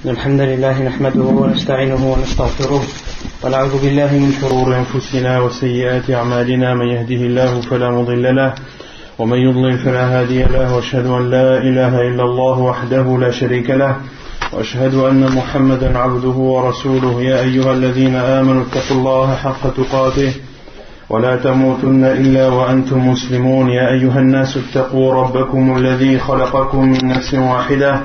الحمد لله نحمده ونستعينه ونستغفره ونعوذ بالله من شرور أنفسنا وسيئات أعمالنا من يهده الله فلا مضل له ومن يضلل فلا هادي له وأشهد أن لا إله إلا الله وحده لا شريك له وأشهد أن محمدا عبده ورسوله يا أيها الذين آمنوا اتقوا الله حق تقاته ولا تموتن إلا وأنتم مسلمون يا أيها الناس اتقوا ربكم الذي خلقكم من نفس واحدة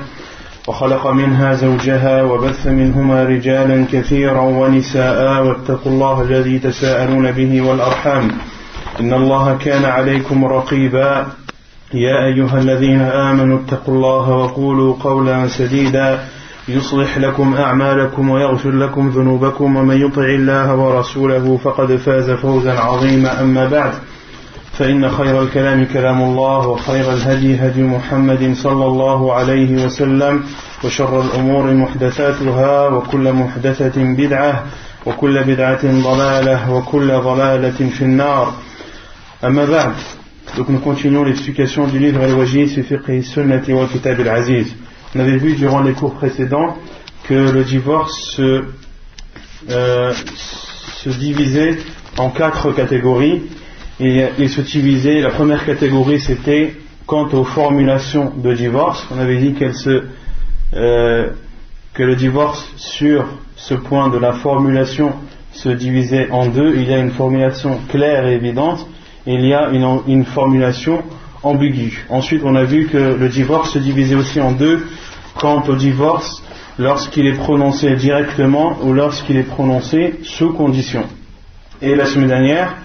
وخلق منها زوجها وبث منهما رجالا كثيرا ونساء واتقوا الله الذي تساءلون به والأرحام إن الله كان عليكم رقيبا يا أيها الذين آمنوا اتقوا الله وقولوا قولا سديدا يصلح لكم أعمالكم ويغفر لكم ذنوبكم ومن يطع الله ورسوله فقد فاز فوزا عظيما أما بعد فإن خير الكلام كلام الله وخير الهدي هدي محمد صلى الله عليه وسلم وشر الأمور محدثاتها وكل محدثة بدعة وكل بدعة ضلالة وكل ضلالة في النار أما بعد. Donc nous continuons l'explication du livre Al-Wajiz fi fiqh sunnati wal kitab al-aziz. On avait vu durant les cours précédents que le divorce se divisait en 4 catégories. Et il se divisait, la première catégorie c'était quant aux formulations de divorce. On avait dit que le divorce sur ce point de la formulation se divisait en 2. Il y a une formulation claire et évidente et il y a une formulation ambiguë. Ensuite on a vu que le divorce se divisait aussi en 2 quant au divorce lorsqu'il est prononcé directement ou lorsqu'il est prononcé sous condition. Et la semaine dernière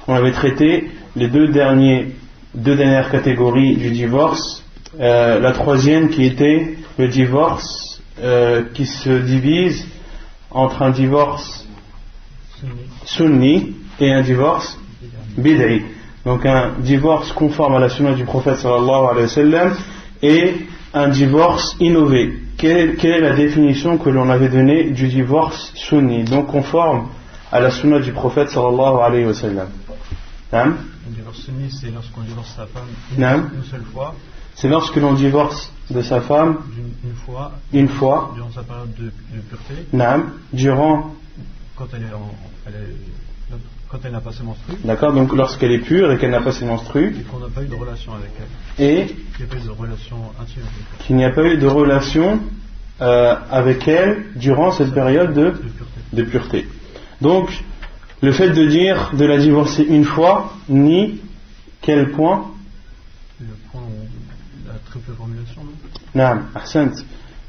on avait traité les deux dernières catégories du divorce. La troisième qui était le divorce qui se divise entre un divorce sunni et un divorce bid'i. Donc un divorce conforme à la sunna du prophète sallallahu alayhi wa sallam et un divorce innové. Quelle est la définition que l'on avait donnée du divorce sunni, donc conforme à la sunna du prophète sallallahu alayhi wa sallam? Le divorce sunni, c'est lorsqu'on divorce sa femme une seule fois. C'est lorsque l'on divorce de sa femme une fois durant sa période de pureté. Quand elle n'a pas ses menstrues. D'accord, donc lorsqu'elle est pure et qu'elle n'a pas ses menstrues. Et qu'on n'a pas eu de relation avec elle. Et qu'il n'y a pas eu de relation intime avec elle. Qu'il n'y a pas eu de relation avec elle durant cette période de pureté. Donc, le fait de dire de la divorcer une fois, ni quel point? Le point de la triple formulation, non? Naam, ahsant.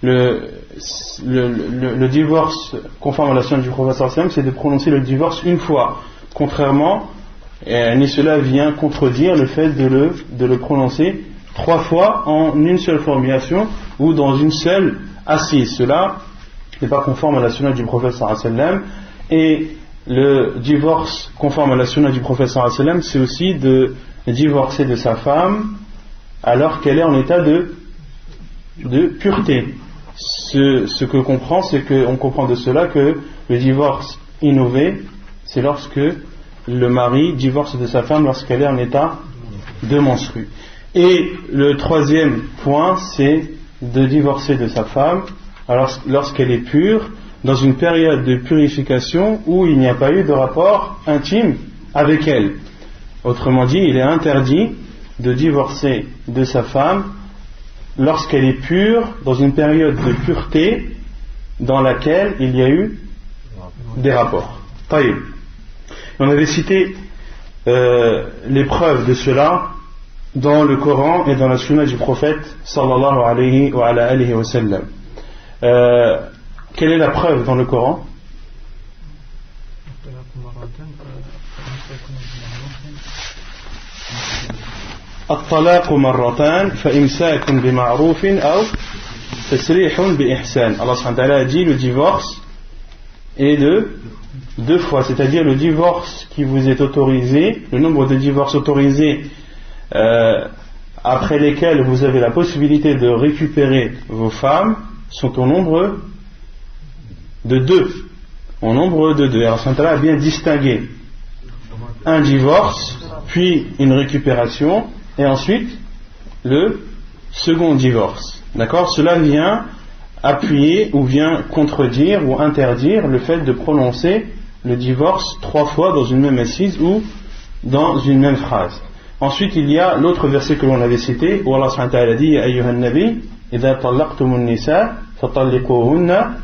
Le divorce conforme à la sunna du prophète sallallahu alayhi wa sallam, c'est de prononcer le divorce une fois. Contrairement, ni cela vient contredire le fait de le prononcer 3 fois en une seule formulation ou dans une seule assise. Cela n'est pas conforme à la sunna du prophète sallallahu alayhi wa sallam. Et le divorce conforme à la sunna du prophète sallallahu alayhi wa sallam, c'est aussi de divorcer de sa femme alors qu'elle est en état de pureté. Ce que comprend, c'est qu'on comprend de cela que le divorce innové, c'est lorsque le mari divorce de sa femme lorsqu'elle est en état de menstrue. Et le troisième point, c'est de divorcer de sa femme lorsqu'elle est pure, dans une période de purification où il n'y a pas eu de rapport intime avec elle. Autrement dit, il est interdit de divorcer de sa femme lorsqu'elle est pure, dans une période de pureté dans laquelle il y a eu des rapports. Taïb. On avait cité les preuves de cela dans le Coran et dans la sunna du prophète sallallahu alayhi wa sallam. Quelle est la preuve dans le Coran? الطلاق مرتان فإمساك بمعروف أو تسريح بإحسان. Allah subhanahu wa ta'ala a dit le divorce est de 2 fois, c'est-à-dire le divorce qui vous est autorisé, le nombre de divorces autorisés après lesquels vous avez la possibilité de récupérer vos femmes sont au nombre de 2. Au nombre de 2. Alors, Allah a bien distingué un divorce, puis une récupération, et ensuite le second divorce. D'accord? Cela vient appuyer ou vient contredire ou interdire le fait de prononcer le divorce 3 fois dans une même assise ou dans une même phrase. Ensuite, il y a l'autre verset que l'on avait cité où Allah subhanahu wa ta'ala dit: Ayyuhan nabi, idha talaqtumun nisa fatalliquhunna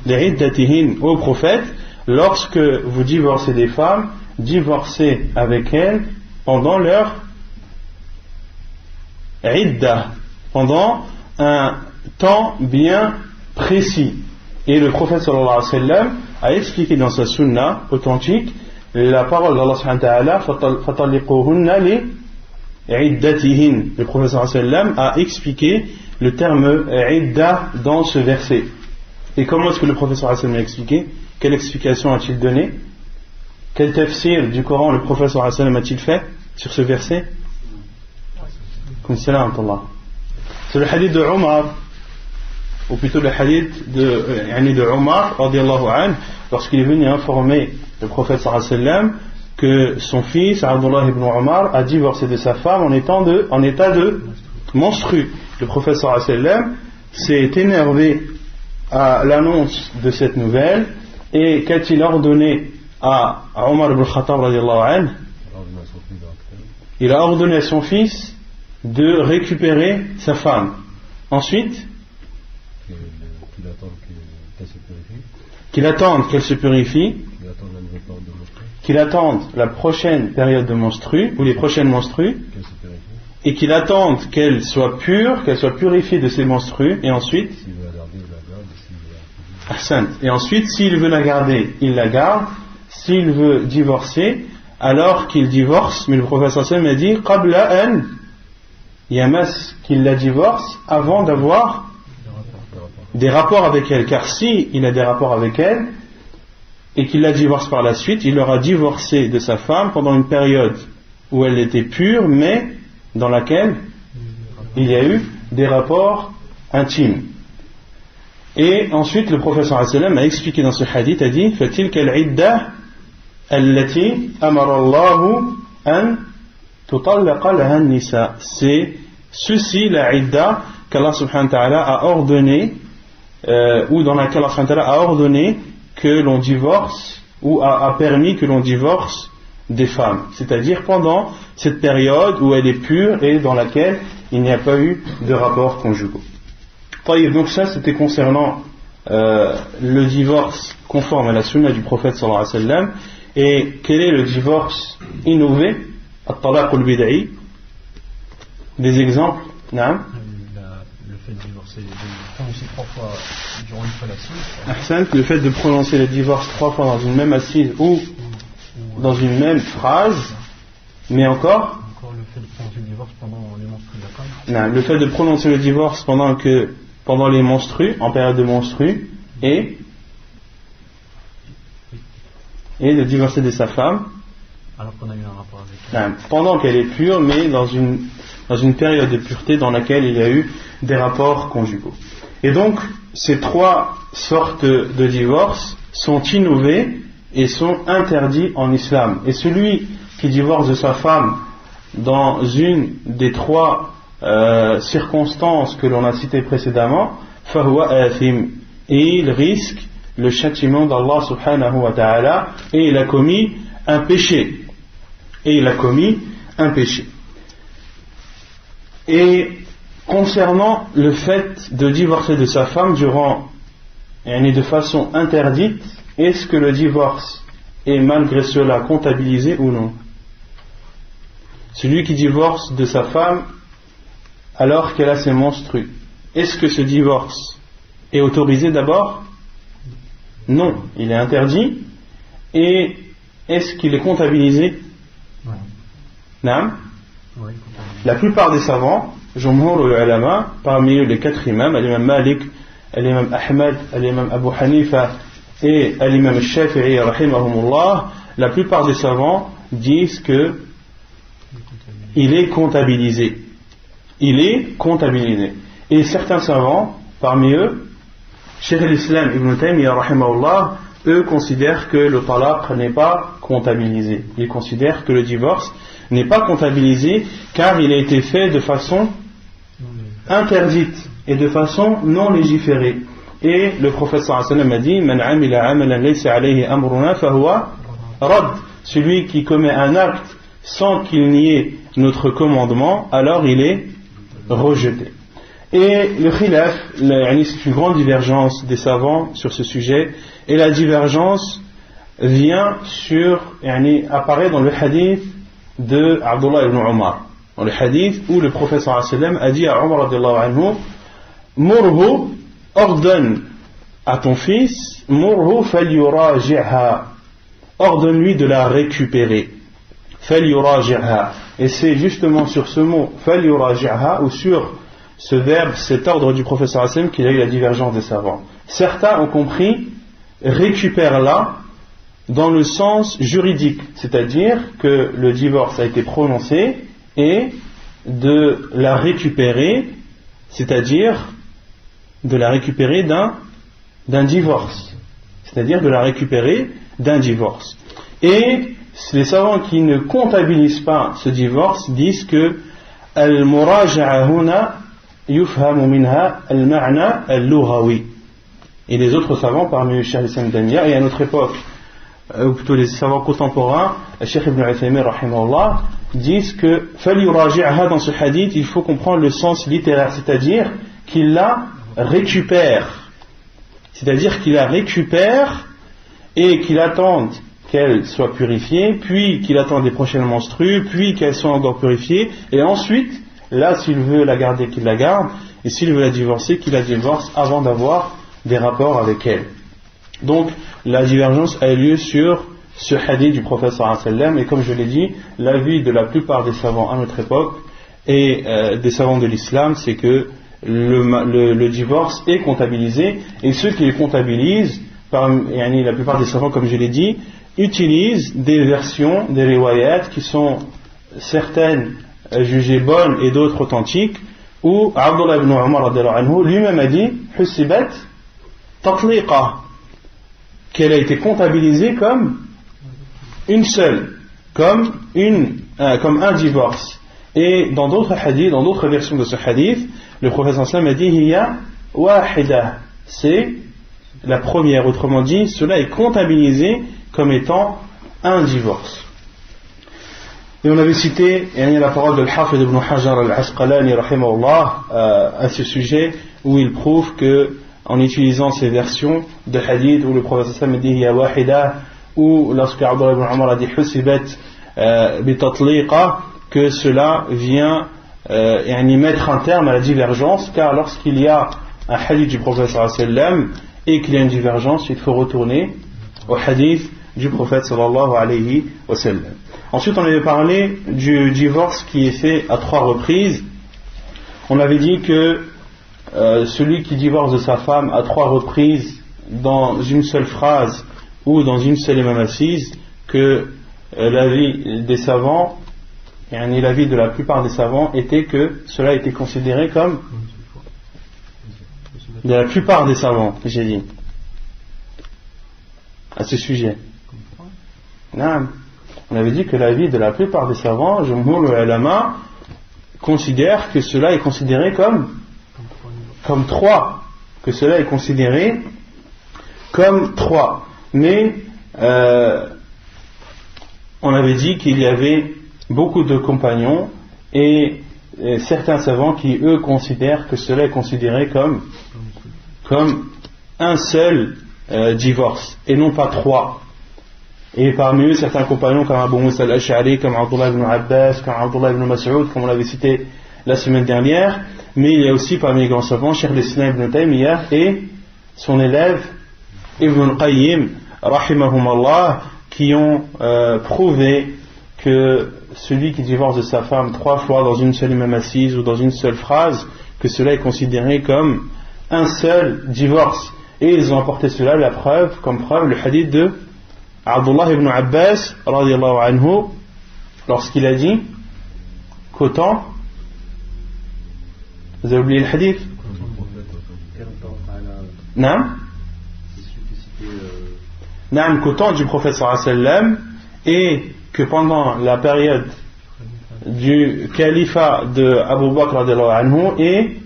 li'iddatihin. Ô prophète, lorsque vous divorcez des femmes, divorcez avec elles pendant leur idda, pendant un temps bien précis. Et le prophète sallallahu alayhi wa sallam a expliqué dans sa sunna authentique la parole d'Allah subhanahu wa ta'ala: fatalliquhunna li'iddatihin. Le prophète sallallahu alayhi wa sallam a expliqué le terme idda dans ce verset. Et comment est-ce que le prophète sallallahu alayhi wa sallam a expliqué? Quelle explication a-t-il donné? Quel tafsir du Coran le prophète sallallahu alayhi wa sallam a-t-il fait sur ce verset? C'est le hadith de Omar, ou plutôt le hadith de Omar radiallahu anhu, lorsqu'il est venu informer le prophète sallallahu alayhi wa sallam que son fils Abdullah ibn Omar a divorcé de sa femme en état de menstru. Le prophète sallallahu alayhi wa sallam s'est énervé à l'annonce de cette nouvelle, et qu'a-t-il ordonné à Omar ibn Khattab radiallahu anhu? Il a ordonné à son fils de récupérer sa femme. Ensuite, qu'il attende qu'elle se purifie, qu'il attende la prochaine période de menstru ou les prochaines menstrues, et qu'il attende qu'elle soit pure, qu'elle soit purifiée de ses menstrues, et ensuite, s'il veut la garder, il la garde. S'il veut divorcer, alors qu'il divorce. Mais le prophète sallallahu alayhi wa sallam a dit qabla an yamas, qu'il la divorce avant d'avoir des rapports avec elle, car si il a des rapports avec elle et qu'il la divorce par la suite, il aura divorcé de sa femme pendant une période où elle était pure, mais dans laquelle il y a eu des rapports intimes. Et ensuite le prophète sallallahu alayhi wa sallam a expliqué dans ce hadith, a dit fatilka al-idda allati amara Allahu an tutallaqa laha an-nisa. C'est ceci la idda qu'Allah subhanahu wa ta'ala a ordonné, ou dans laquelle Allah subhanahu wa ta'ala a ordonné que l'on divorce, ou a permis que l'on divorce des femmes, c'est-à-dire pendant cette période où elle est pure et dans laquelle il n'y a pas eu de rapports conjugaux. Donc ça, c'était concernant le divorce conforme à la sunna du prophète sallallahu alayhi wa sallam. Et quel est le divorce innové, at-talaq al-bid'i? Des exemples? Non? Le fait de divorcer, de prononcer 3 fois durant une seule assise. Le fait de prononcer le divorce 3 fois dans une même assise ou dans une même phrase, mais encore le fait de prononcer le divorce pendant les menstrues de la femme. Non, le fait de prononcer le divorce pendant les menstrues, en période de menstrues, et de divorcer de sa femme alors qu'on a eu un rapport avec elle. Non, pendant qu'elle est pure, mais dans une période de pureté dans laquelle il y a eu des rapports conjugaux. Et donc ces 3 sortes de divorce sont innovés et sont interdits en islam. Et celui qui divorce de sa femme dans une des 3 circonstances que l'on a citées précédemment, fahuwa athim, et il risque le châtiment d'Allah subhanahu wa ta'ala, et il a commis un péché. Et concernant le fait de divorcer de sa femme de façon interdite, est-ce que le divorce est malgré cela comptabilisé ou non? Celui qui divorce de sa femme alors qu'elle a ses menstrues, est-ce que ce divorce est autorisé d'abord? Non, il est interdit. Et est-ce qu'il est comptabilisé? Non. La plupart des savants, Jumhur al-Ulama, parmi eux les 4 imams, l'imam Malik, l'imam Ahmad, l'imam Abu Hanifa et l'imam Shafi'i rahimahumullah, la plupart des savants disent que il est comptabilisé. Et certains savants, parmi eux, Cheikh al-Islam Ibn Taymiyyah rahimahullah, eux considèrent que le talaq n'est pas comptabilisé. Ils considèrent que le divorce n'est pas comptabilisé car il a été fait de façon interdite et de façon non légiférée. et le prophète sallallahu alayhi wa sallam a dit Man amila amalan laysa alayhi amruna fahuwa rad. Celui qui commet un acte sans qu'il n'y ait notre commandement, alors il est rejeté. Et le khilaf, c'est une grande divergence des savants sur ce sujet, et la divergence vient apparaît dans le hadith de Abdullah ibn Umar, dans le hadith où le prophète sallallahu alayhi wa sallam a dit à Umar radiyallahu anhu Murhu, ordonne à ton fils, Murhu falyuraji'ha, ordonne-lui de la récupérer. Falyuraji'ha. Et c'est justement sur ce mot falyuraji'ha ou sur ce verbe, cet ordre du prophète sallallahu alayhi wa sallam qu'il y a eu la divergence des savants. Certains ont compris récupère-la dans le sens juridique, c'est-à-dire que le divorce a été prononcé et de la récupérer, c'est-à-dire de la récupérer d'un divorce, c'est-à-dire de la récupérer d'un divorce. Et les savants qui ne comptabilisent pas ce divorce disent que al-muraja'a huna yufhamu minha al-ma'na al-lughawi. Et les autres savants, parmi le Cheikh Islam Damia, et à notre époque, ou plutôt les savants contemporains, le Cheikh Ibn Uthaymin rahimahullah, disent que falyuraji'ha, dans ce hadith, il faut comprendre le sens littéraire, c'est-à-dire qu'il la récupère, et qu'il attende qu'elle soit purifiée, puis qu'il attende des prochaines menstrues, puis qu'elle soit encore purifiée, et ensuite, là, s'il veut la garder, qu'il la garde, et s'il veut la divorcer, qu'il la divorce avant d'avoir des rapports avec elle. Donc, la divergence a eu lieu sur ce hadith du prophète sallallahu alayhi wa sallam, et comme je l'ai dit, l'avis de la plupart des savants à notre époque et des savants de l'islam, c'est que le divorce est comptabilisé, et ceux qui le comptabilisent, la plupart des savants, comme je l'ai dit, utilisent des versions, des riwayat qui sont certaines jugées bonnes et d'autres authentiques, où Abdullah ibn Umar radiyallahu anhu lui-même a dit husibat tatliqa, qu'elle a été comptabilisée comme une seule, comme un divorce. Et dans d'autres hadiths, dans d'autres versions de ce hadith, le prophète sallallahu alayhi wa sallam a dit hiya wahida, c'est la première, autrement dit, cela est comptabilisé comme étant un divorce. Et on avait cité la parole de l'Hafid ibn Hajar al-Asqalani rahimahullah à ce sujet, où il prouve que en utilisant ces versions de hadith où le prophète sallallahu alayhi wa sallam dit hiya wahida, ou lorsque Abdullah ibn Umar a dit husibat bi tatliqa, que cela vient mettre un terme à la divergence, car lorsqu'il y a un hadith du prophète sallallahu alayhi wa sallam et qu'il y a une divergence, il faut retourner au hadith du prophète sallallahu alayhi wa sallam. Ensuite, on avait parlé du divorce qui est fait à 3 reprises. On avait dit que celui qui divorce de sa femme à 3 reprises dans une seule phrase ou dans une seule et même assise, que l'avis des savants, l'avis de la plupart des savants, était que cela était considéré comme, de la plupart des savants, j'ai dit, à ce sujet. Non. On avait dit que l'avis de la plupart des savants, Jumhur al-Ulama, considère que cela est considéré comme 3, que cela est considéré comme 3. Mais on avait dit qu'il y avait beaucoup de compagnons et certains savants qui, eux, considèrent que cela est considéré comme un seul divorce et non pas 3. Et parmi eux, certains compagnons comme Abu Musa al-Ash'ari, comme Abdullah ibn Abbas, comme Abdullah ibn Mas'ud, comme on l'avait cité la semaine dernière. Mais il y a aussi parmi les grands savants Cheikh al-Islam ibn Taymiyyah et son élève Ibn Qayyim rahimahumallah, qui ont prouvé que celui qui divorce de sa femme 3 fois dans une seule et même assise ou dans une seule phrase, que cela est considéré comme un seul divorce. Et ils ont apporté cela, comme preuve, le hadith de Abdullah ibn Abbas radiyallahu anhu, lorsqu'il a dit qu'autant, vous avez oublié le hadith? Naam, qu'autant du prophète sallallahu alayhi wa sallam, et que pendant la période du califat de Abu Bakr radiyallahu anhu et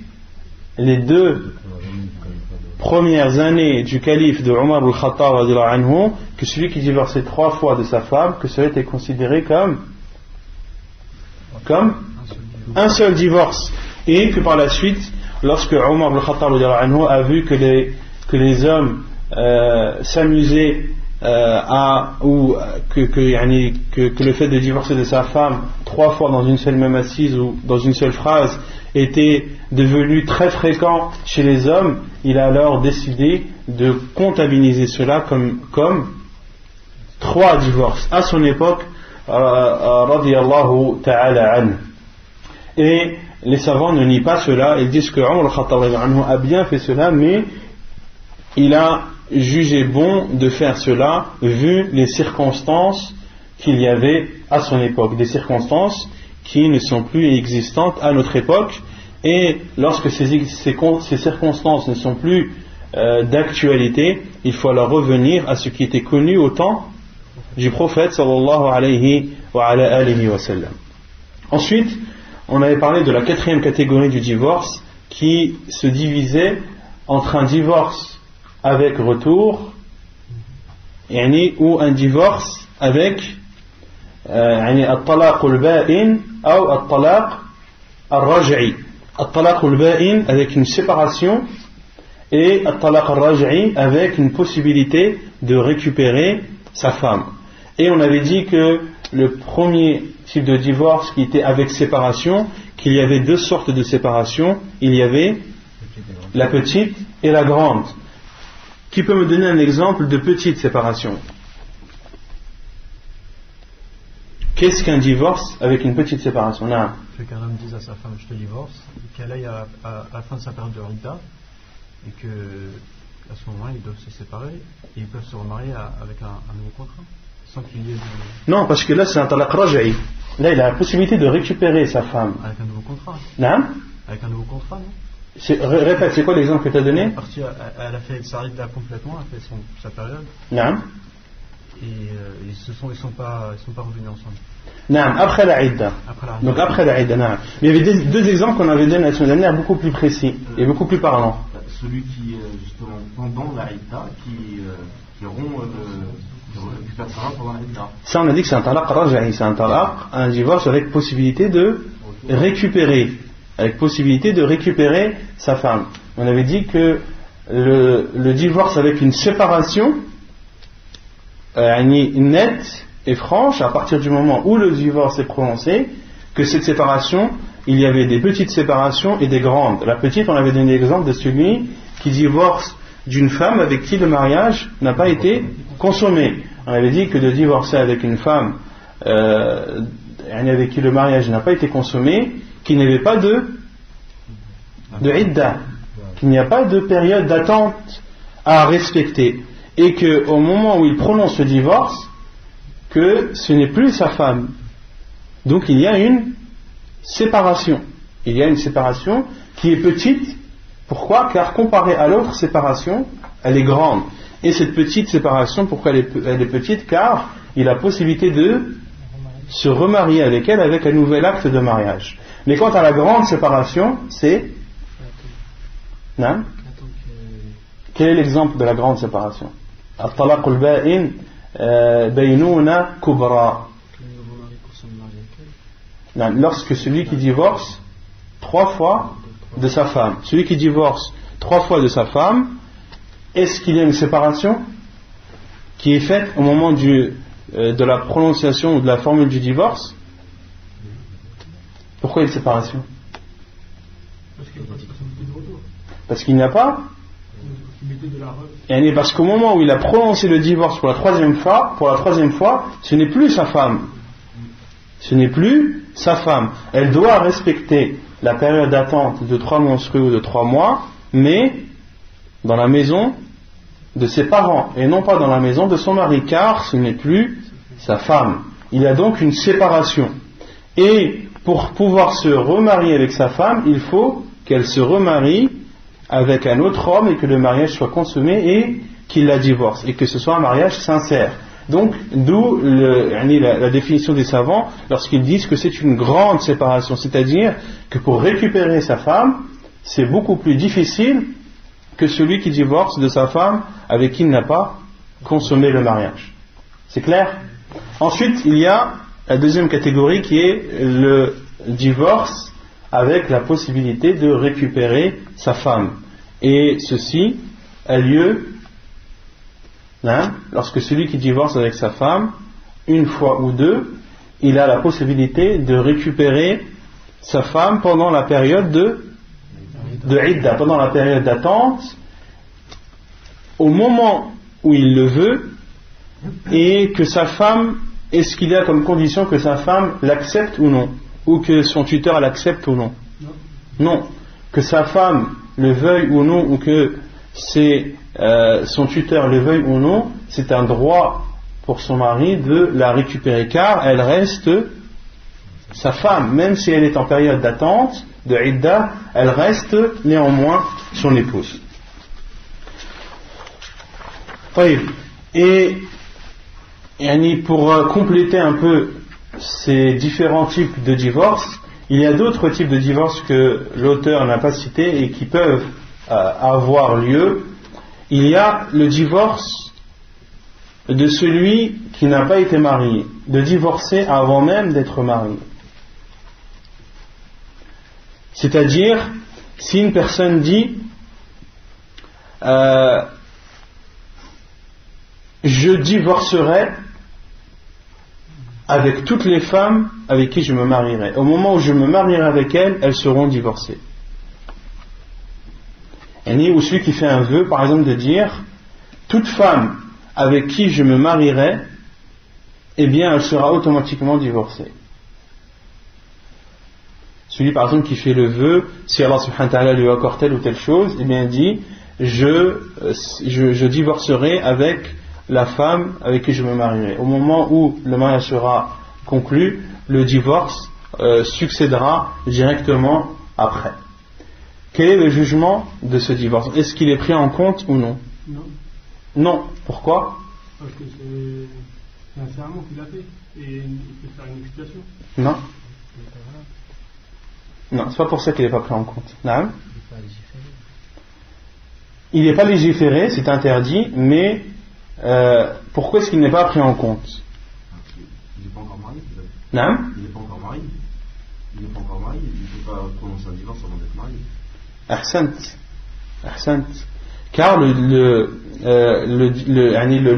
les 2 premières années du calife de Omar al-Khattab que celui qui divorçait 3 fois de sa femme, que cela était considéré comme un seul divorce, et que par la suite, lorsque Omar al-Khattab a vu que les hommes s'amusaient ou que le fait de divorcer de sa femme 3 fois dans une seule même assise ou dans une seule phrase était devenu très fréquent chez les hommes, il a alors décidé de comptabiliser cela comme 3 divorces à son époque, radiyallahu ta'ala anhu. Et les savants ne nient pas cela, ils disent que Omar al-Khattab a bien fait cela, mais il a jugé bon de faire cela vu les circonstances qu'il y avait à son époque, des circonstances qui ne sont plus existantes à notre époque, et lorsque ces circonstances ne sont plus d'actualité, il faut alors revenir à ce qui était connu au temps du prophète sallallahu alayhi wa sallam. Ensuite, on avait parlé de la 4e catégorie du divorce qui se divisait entre un divorce avec retour ou un divorce avec al-talaq al-ba'in ou al-talaq al-raj'i. Al-talaq al-ba'in avec une séparation et al-talaq al-raj'i avec une possibilité de récupérer sa femme. Et on avait dit que le premier type de divorce qui était avec séparation, qu'il y avait 2 sortes de séparation, il y avait la petite et la grande. Qui peut me donner un exemple de petite séparation? Qu'est-ce qu'un divorce avec une petite séparation? Là. C'est qu'un homme dise à sa femme je te divorce, et qu'elle aille à la fin de sa période de Idda, et qu'à ce moment-là ils doivent se séparer, et ils peuvent se remarier avec un nouveau contrat, sans qu'il y ait Non, parce que là c'est un talaq raj'i. Là il a la possibilité de récupérer sa femme. Avec un nouveau contrat. Non? Avec un nouveau contrat, non? Répète, c'est quoi l'exemple que tu as donné? Elle a fait sa Idda complètement, elle a fait sa période. Non. Et ils sont pas revenus ensemble. Non, après la Idda. Donc après la Idda, non. Mais il y avait 2 exemples qu'on avait donnés la semaine dernière, beaucoup plus précis et beaucoup plus parlants. Celui qui, justement, pendant la Idda, qui récupère sa femme pendant la Idda. Ça, on a dit que c'est un talaq raj'i, c'est un divorce avec possibilité de récupérer. Avec possibilité de récupérer sa femme. On avait dit que le divorce avec une séparation nette et franche, à partir du moment où le divorce est prononcé, que cette séparation, il y avait des petites séparations et des grandes. La petite, on avait donné l'exemple de celui qui divorce d'une femme avec qui le mariage n'a pas été consommé. On avait dit que de divorcer avec une femme avec qui le mariage n'a pas été consommé, qu'il n'y avait pas de idda, qu'il n'y a pas de période d'attente à respecter, et qu'au moment où il prononce le divorce, que ce n'est plus sa femme. Donc il y a une séparation. Il y a une séparation qui est petite. Pourquoi? Car comparée à l'autre séparation, elle est grande. Et cette petite séparation, pourquoi elle est petite? Car il a possibilité de se remarier avec elle avec un nouvel acte de mariage. Mais quant à la grande séparation, c'est... Non? Quel est l'exemple de la grande séparation? Al-talaq al-ba'in baynuna kubra. Lorsque celui qui divorce 3 fois de sa femme, celui qui divorce 3 fois de sa femme, est-ce qu'il y a une séparation qui est faite au moment de la prononciation ou de la formule du divorce? Pourquoi une séparation? Parce qu'il n'y a pas. Et parce qu'au moment où il a prononcé le divorce pour la troisième fois, ce n'est plus sa femme. Ce n'est plus sa femme. Elle doit respecter la période d'attente de 3 menstrues ou de 3 mois, mais dans la maison de ses parents et non pas dans la maison de son mari, car ce n'est plus sa femme. Il y a donc une séparation. Et pour pouvoir se remarier avec sa femme, il faut qu'elle se remarie avec un autre homme et que le mariage soit consommé et qu'il la divorce et que ce soit un mariage sincère. Donc, d'où la définition des savants lorsqu'ils disent que c'est une grande séparation, c'est-à-dire que pour récupérer sa femme, c'est beaucoup plus difficile que celui qui divorce de sa femme avec qui il n'a pas consommé le mariage. C'est clair? Ensuite, il y a la deuxième catégorie qui est le divorce avec la possibilité de récupérer sa femme. Et ceci a lieu lorsque celui qui divorce avec sa femme, une fois ou deux, il a la possibilité de récupérer sa femme pendant la période de idda, pendant la période d'attente, au moment où il le veut, et que sa femme, est-ce qu'il y a comme condition que sa femme l'accepte ou non, ou que son tuteur l'accepte ou non? Non. Que sa femme le veuille ou non, ou que son tuteur le veuille ou non, c'est un droit pour son mari de la récupérer, car elle reste sa femme, même si elle est en période d'attente, de idda, elle reste néanmoins son épouse. Et pour compléter un peu ces différents types de divorce, il y a d'autres types de divorce que l'auteur n'a pas cités et qui peuvent avoir lieu. Il y a le divorce de celui qui n'a pas été marié, de divorcer avant même d'être marié. C'est-à-dire, si une personne dit je divorcerai avec toutes les femmes avec qui je me marierai. Au moment où je me marierai avec elles, elles seront divorcées. Ou celui qui fait un vœu, par exemple, de dire toute femme avec qui je me marierai, eh bien, elle sera automatiquement divorcée. Celui, par exemple, qui fait le vœu, si Allah subhanahu wa ta'ala lui accorde telle ou telle chose, eh bien, il dit je divorcerai avec la femme avec qui je me marierai. Au moment où le mariage sera conclu, le divorce succédera directement après. Quel est le jugement de ce divorce? Est-ce qu'il est pris en compte ou non? Non. Non. Pourquoi? Parce que c'est un serment qu'il a fait et il peut faire une expiation. Non. Non, c'est pas pour ça qu'il n'est pas pris en compte. Non. Il n'est pas légiféré, c'est interdit, mais pourquoi est-ce qu'il n'est pas pris en compte? Il n'est pas encore marié. Non. Il n'est pas encore marié. Il n'est pas encore marié. Il ne peut pas prononcer un divorce avant d'être marié. Ahsant. Car le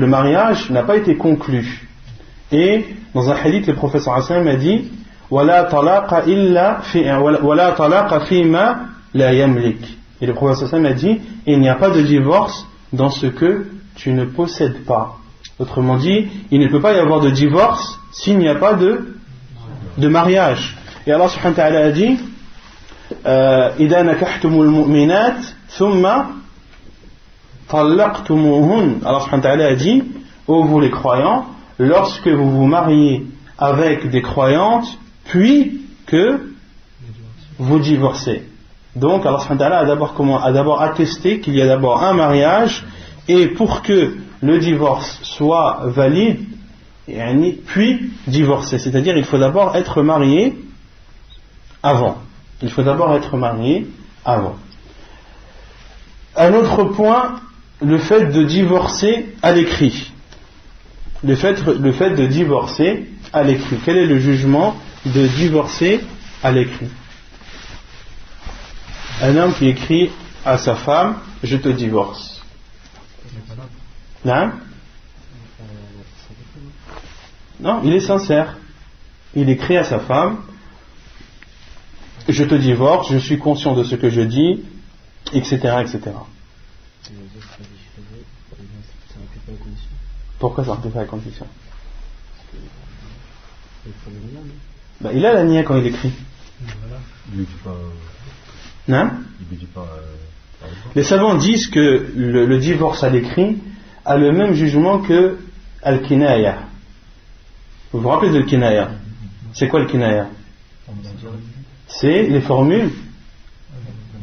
mariage n'a pas été conclu. Et dans un hadith, le prophète sallallahu alayhi wa sallam a dit وَلَا طَلَاقَ فِيمَا لَا يَمْلِكْ. Et le prophète sallallahu alayhi wa sallam a dit il n'y a pas de divorce dans ce que tu ne possèdes pas. Autrement dit, il ne peut pas y avoir de divorce s'il n'y a pas de mariage. Et Allah subhanahu wa ta'ala a dit إِذَا نَكَحْتُمُ الْمُؤْمِنَاتِ ثُمَّ طَلَّقْتُمُوهُنَّ. Allah subhanahu wa ta'ala a dit ô vous les croyants, lorsque vous vous mariez avec des croyantes, puis que vous divorcez. Donc Allah subhanahu wa ta'ala a d'abord attesté qu'il y a d'abord un mariage, et pour que le divorce soit valide, puis divorcer, c'est-à-dire il faut d'abord être marié avant. Un autre point, le fait de divorcer à l'écrit. Le fait de divorcer à l'écrit. Quel est le jugement de divorcer à l'écrit? Un homme qui écrit à sa femme je te divorce. Non, il est sincère. Il écrit à sa femme je te divorce, je suis conscient de ce que je dis, etc. etc. Pourquoi ça ne remplit pas la condition? Il a la nia quand il écrit. Il ne dit pas. Non? Il ne dit pas. Les savants disent que le divorce à l'écrit a le même jugement que al-kinaya. Vous vous rappelez de al-kinaya? C'est quoi le-kinaya? C'est les formules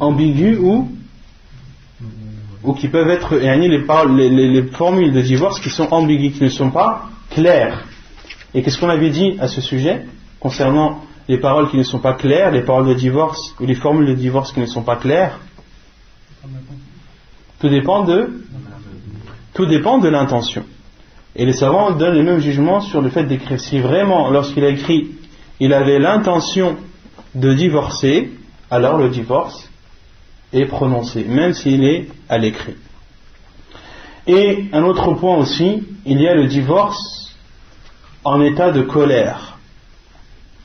ambiguës ou qui peuvent être les formules de divorce qui sont ambiguës, qui ne sont pas claires. Et qu'est-ce qu'on avait dit à ce sujet concernant les paroles qui ne sont pas claires, les paroles de divorce ou les formules de divorce qui ne sont pas claires? Tout dépend de l'intention. Et les savants donnent le même jugement sur le fait d'écrire. Si vraiment, lorsqu'il a écrit, il avait l'intention de divorcer, alors le divorce est prononcé, même s'il est à l'écrit. Et un autre point aussi, il y a le divorce en état de colère.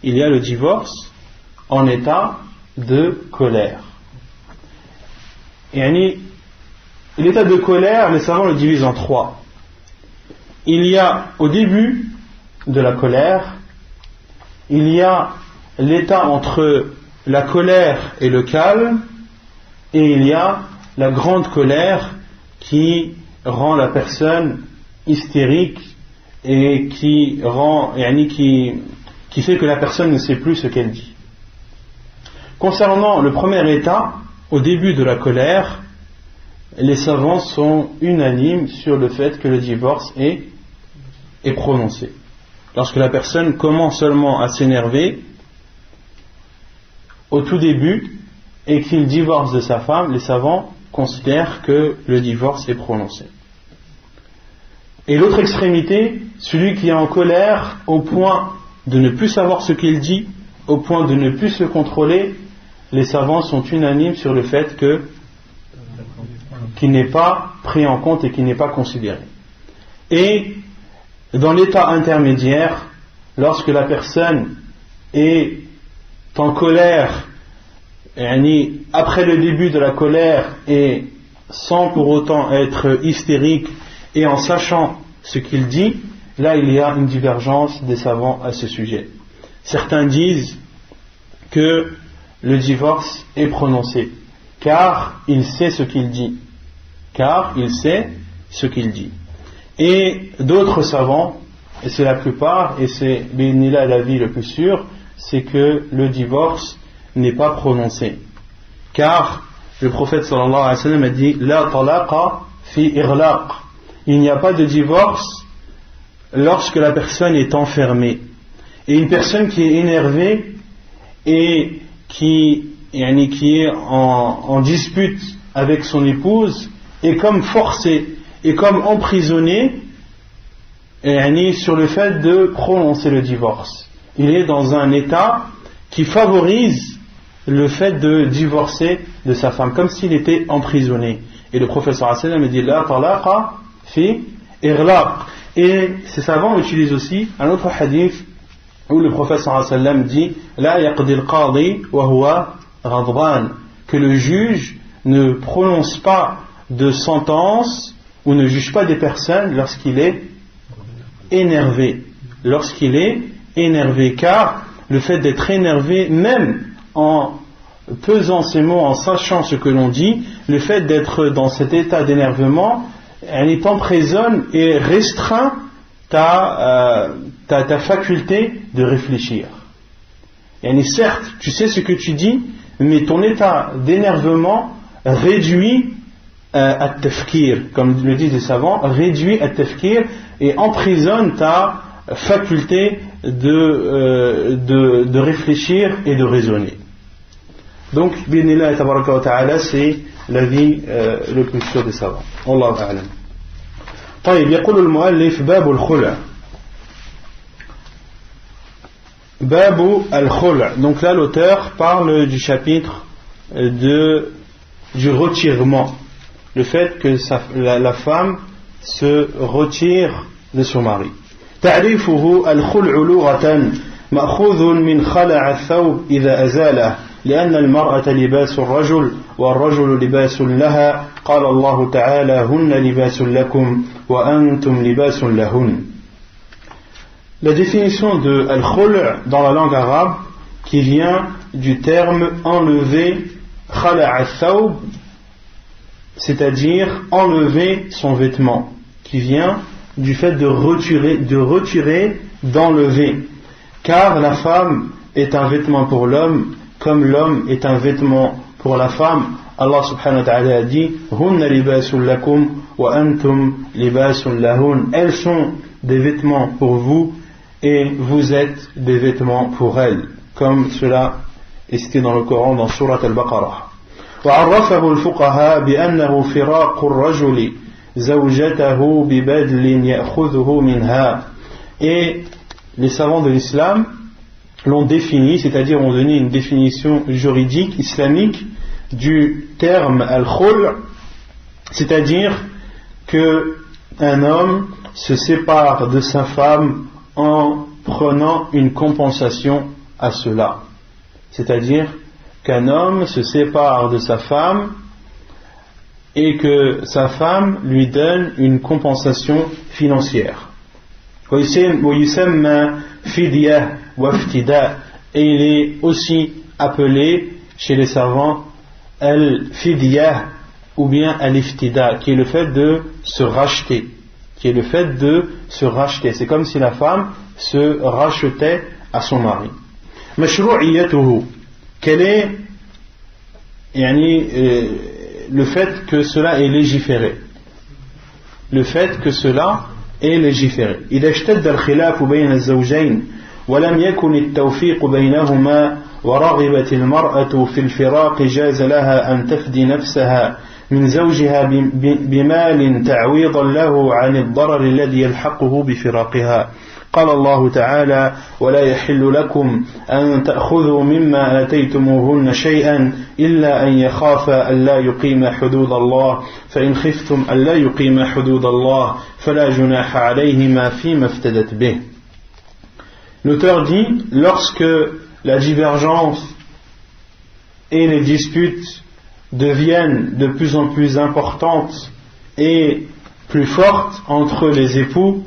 Il y a le divorce en état de colère. Et l'état de colère, les savants le divisent en trois. Il y a au début de la colère, il y a l'état entre la colère et le calme, et il y a la grande colère qui rend la personne hystérique et qui fait que la personne ne sait plus ce qu'elle dit. Concernant le premier état, au début de la colère, les savants sont unanimes sur le fait que le divorce est prononcé. Lorsque la personne commence seulement à s'énerver au tout début et qu'il divorce de sa femme, les savants considèrent que le divorce est prononcé. Et l'autre extrémité, celui qui est en colère au point de ne plus savoir ce qu'il dit, au point de ne plus se contrôler, les savants sont unanimes sur le fait qu'il n'est pas pris en compte et qu'il n'est pas considéré. Et dans l'état intermédiaire, lorsque la personne est en colère, après le début de la colère et sans pour autant être hystérique et en sachant ce qu'il dit, là il y a une divergence des savants à ce sujet. Certains disent que le divorce est prononcé car il sait ce qu'il dit. Et d'autres savants, et c'est la plupart, et c'est l'avis le plus sûr, c'est que le divorce n'est pas prononcé. Car le prophète sallallahu alayhi wa sallam a dit La talaqa fi irlaq. Il n'y a pas de divorce lorsque la personne est enfermée. Et une personne qui est énervée et qui est en dispute avec son épouse est comme forcée et comme emprisonnée sur le fait de prononcer le divorce. Il est dans un état qui favorise le fait de divorcer de sa femme, comme s'il était emprisonné. Et le prophète sallallahu alayhi wa sallam dit La talaqa fi irlaq. Et ces savants utilisent aussi un autre hadith où le prophète sallallahu alayhi wa sallam dit La yaqdi al-qadi wa huwa ghadban, que le juge ne prononce pas de sentence ou ne juge pas des personnes lorsqu'il est énervé. Car le fait d'être énervé, même en pesant ses mots, en sachant ce que l'on dit, le fait d'être dans cet état d'énervement, elle t'emprisonne et restreint ta faculté de réfléchir. Certes, tu sais ce que tu dis, mais ton état d'énervement réduit at-tafkir, comme le disent les savants, réduit at-tafkir et emprisonne ta faculté de réfléchir et de raisonner. Donc, bi'idhnillah tabaraka wa ta'ala, c'est l'avis le plus sûr des savants. Wallahu a'lam. طيب يقول المؤلف باب الخلع. باب الخلع. Donc là l'auteur parle du chapitre du retirement, le fait que la femme se retire de son mari. تعريفه الخلع لغة مأخوذ من خلع الثوب إذا أزاله لأن المرأة لباس الرجل والرجل لباس لها قال الله تعالى هن لباس لكم وأنتم لباس لهن. La définition de al-khul' dans la langue arabe qui vient du terme enlever khala'a al-thawb, c'est-à-dire enlever son vêtement, qui vient du fait de retirer, d'enlever, car la femme est un vêtement pour l'homme comme l'homme est un vêtement pour la femme. Allah subhanahu wa ta'ala a dit hunna libasun lakum wa antum libasun lahun. Elles sont des vêtements pour vous et vous êtes des vêtements pour elles, comme cela est cité dans le Coran dans Surat al-Baqarah. وعرفه الفقهاء بأنه فراق الرجل زوجته ببدل يأخذه منها. Et les savants de l'islam l'ont défini, c'est-à-dire ont donné une définition juridique islamique du terme al-khul', c'est-à-dire que un homme se sépare de sa femme en prenant une compensation à cela. C'est-à-dire qu'un homme se sépare de sa femme et que sa femme lui donne une compensation financière. Et il est aussi appelé chez les savants al-fidya ou bien al-iftida, qui est le fait de se racheter. C'est comme si la femme se rachetait à son mari. Mashru'iyatuhu, quel est le fait que cela est légiféré. إذا اشتد الخلاف بين الزوجين ولم يكن التوفيق بينهما ورغبت المرأة في الفراق جاز لها أن تفدي نفسها من زوجها بمال تعويضا له عن الضرر الذي يلحقه بفراقها. قال الله تعالى: ولا يحل لكم أن تأخذوا مما آتيتموهن شيئا إلا أن يخافا ألا يقيما حدود الله فإن خفتم ألا يقيما حدود الله فلا جناح عليهما فيما افتدت به. L'auteur dit, lorsque la divergence et les disputes deviennent de plus en plus importantes et plus fortes entre les époux,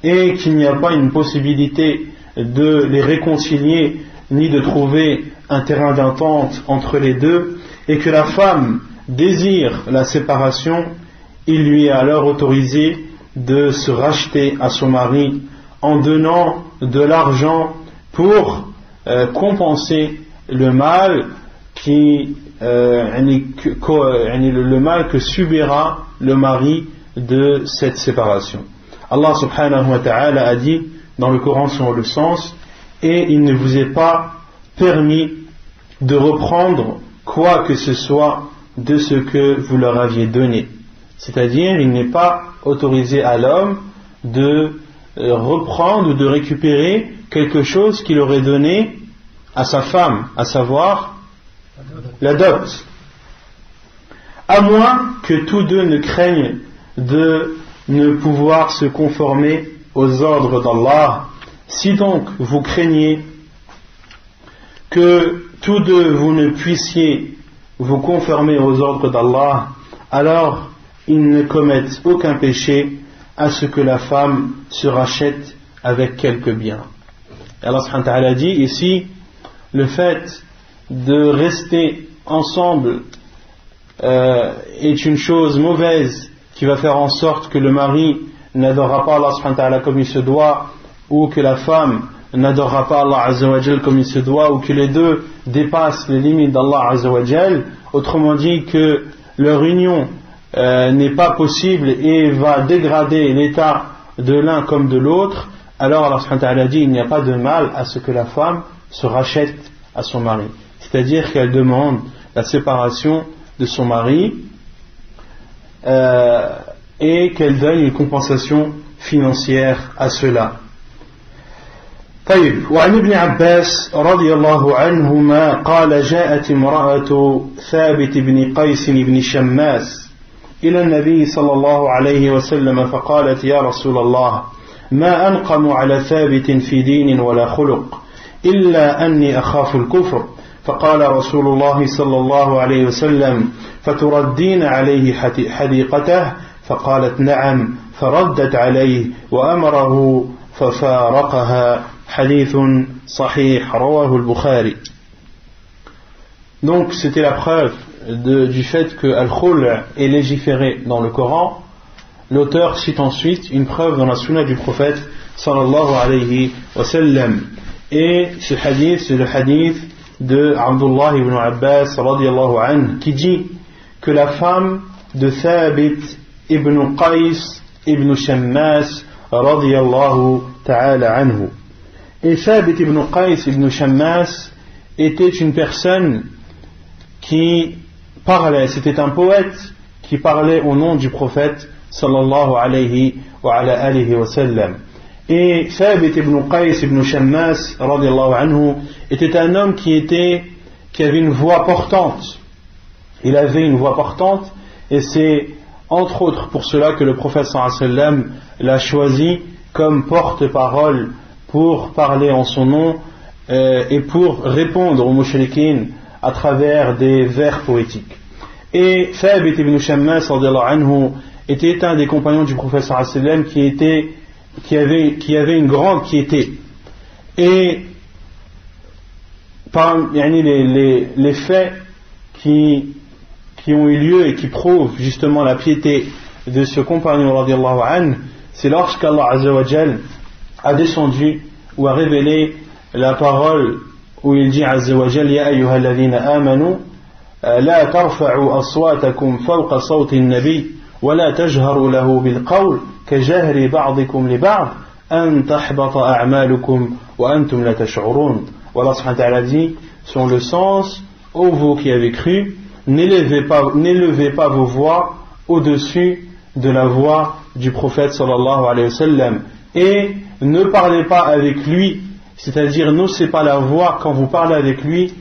et qu'il n'y a pas une possibilité de les réconcilier ni de trouver un terrain d'entente entre les deux, et que la femme désire la séparation, il lui est alors autorisé de se racheter à son mari en donnant de l'argent pour compenser le mal le mal que subira le mari de cette séparation. Allah subhanahu wa ta'ala a dit dans le Coran sur le sens: et il ne vous est pas permis de reprendre quoi que ce soit de ce que vous leur aviez donné. C'est-à-dire, il n'est pas autorisé à l'homme de reprendre ou de récupérer quelque chose qu'il aurait donné à sa femme, à savoir la dot, à moins que tous deux ne craignent de ne pouvoir se conformer aux ordres d'Allah. Si donc vous craignez que tous deux vous ne puissiez vous conformer aux ordres d'Allah, alors ils ne commettent aucun péché à ce que la femme se rachète avec quelque bien. Allah subhanahu wa ta'ala dit ici, le fait de rester ensemble est une chose mauvaise qui va faire en sorte que le mari n'adorera pas Allah subhanahu wa ta'ala comme il se doit, ou que la femme n'adorera pas Allah azza wa jal comme il se doit, ou que les deux dépassent les limites d'Allah azza wa jal. Autrement dit, que leur union n'est pas possible et va dégrader l'état de l'un comme de l'autre, alors Allah subhanahu wa ta'ala dit: il n'y a pas de mal à ce que la femme se rachète à son mari, c'est-à-dire qu'elle demande la séparation de son mari et qu'elle donne une compensation financière à cela. طيب. وعن ابن عباس رضي الله عنهما قال: جاءت امرأة ثابت بن قيس بن شماس إلى النبي صلى الله عليه وسلم فقالت: يا رسول الله، ما أنقم على ثابت في دين ولا خلق إلا أني أخاف الكفر. فقال رسول الله صلى الله عليه وسلم: فتردين عليه حديقته؟ فقالت: نعم. فردت عليه وأمره ففارقها. حديث صحيح رواه البخاري. Donc c'était la preuve du fait que Al-Khul' est légiféré dans le Coran. L'auteur cite ensuite une preuve dans la sunna du prophète sallallahu alayhi wa sallam. Et ce hadith, c'est le hadith de Abdullah ibn Abbas radiyallahu anhu, qui dit que la femme de Thabit ibn Qais ibn Shammas radiyallahu ta'ala anhu. Et Thabit ibn Qais ibn Shammas était une personne qui parlait, c'était un poète qui parlait au nom du prophète sallallahu alayhi wa ala alihi wa sallam. Et Thabit ibn Qais ibn Shammas radiallahu anhu était un homme qui avait une voix portante. Il avait une voix portante, et c'est entre autres pour cela que le prophète sallallahu alayhi wa sallam l'a choisi comme porte-parole pour parler en son nom et pour répondre aux mushrikines à travers des vers poétiques. Et Thabit ibn Shammas radiallahu anhu était un des compagnons du prophète sallallahu alayhi wa sallam qui avait une grande piété. Et parmi les faits qui ont eu lieu et qui prouvent justement la piété de ce compagnon radiallahu anhu, c'est lorsqu'Allah azza wa jal a descendu ou a révélé la parole où il dit azza wa jal ya ayyuhalladhina amanu la tarfa'u aswatakum fawqa sawti an-nabi wa la tajharu lahu bil qawl كجهر بعضكم لبعض أن تحبط أعمالكم وأنتم لا تشعرون. Voilà, subhanahu wa ta'ala dit sur le sens: ô vous qui avez cru, n'élevez pas vos voix au-dessus de la voix du prophète sallallahu alayhi wa sallam, et ne parlez pas avec lui, c'est-à-dire n'haussez pas la voix quand vous parlez avec lui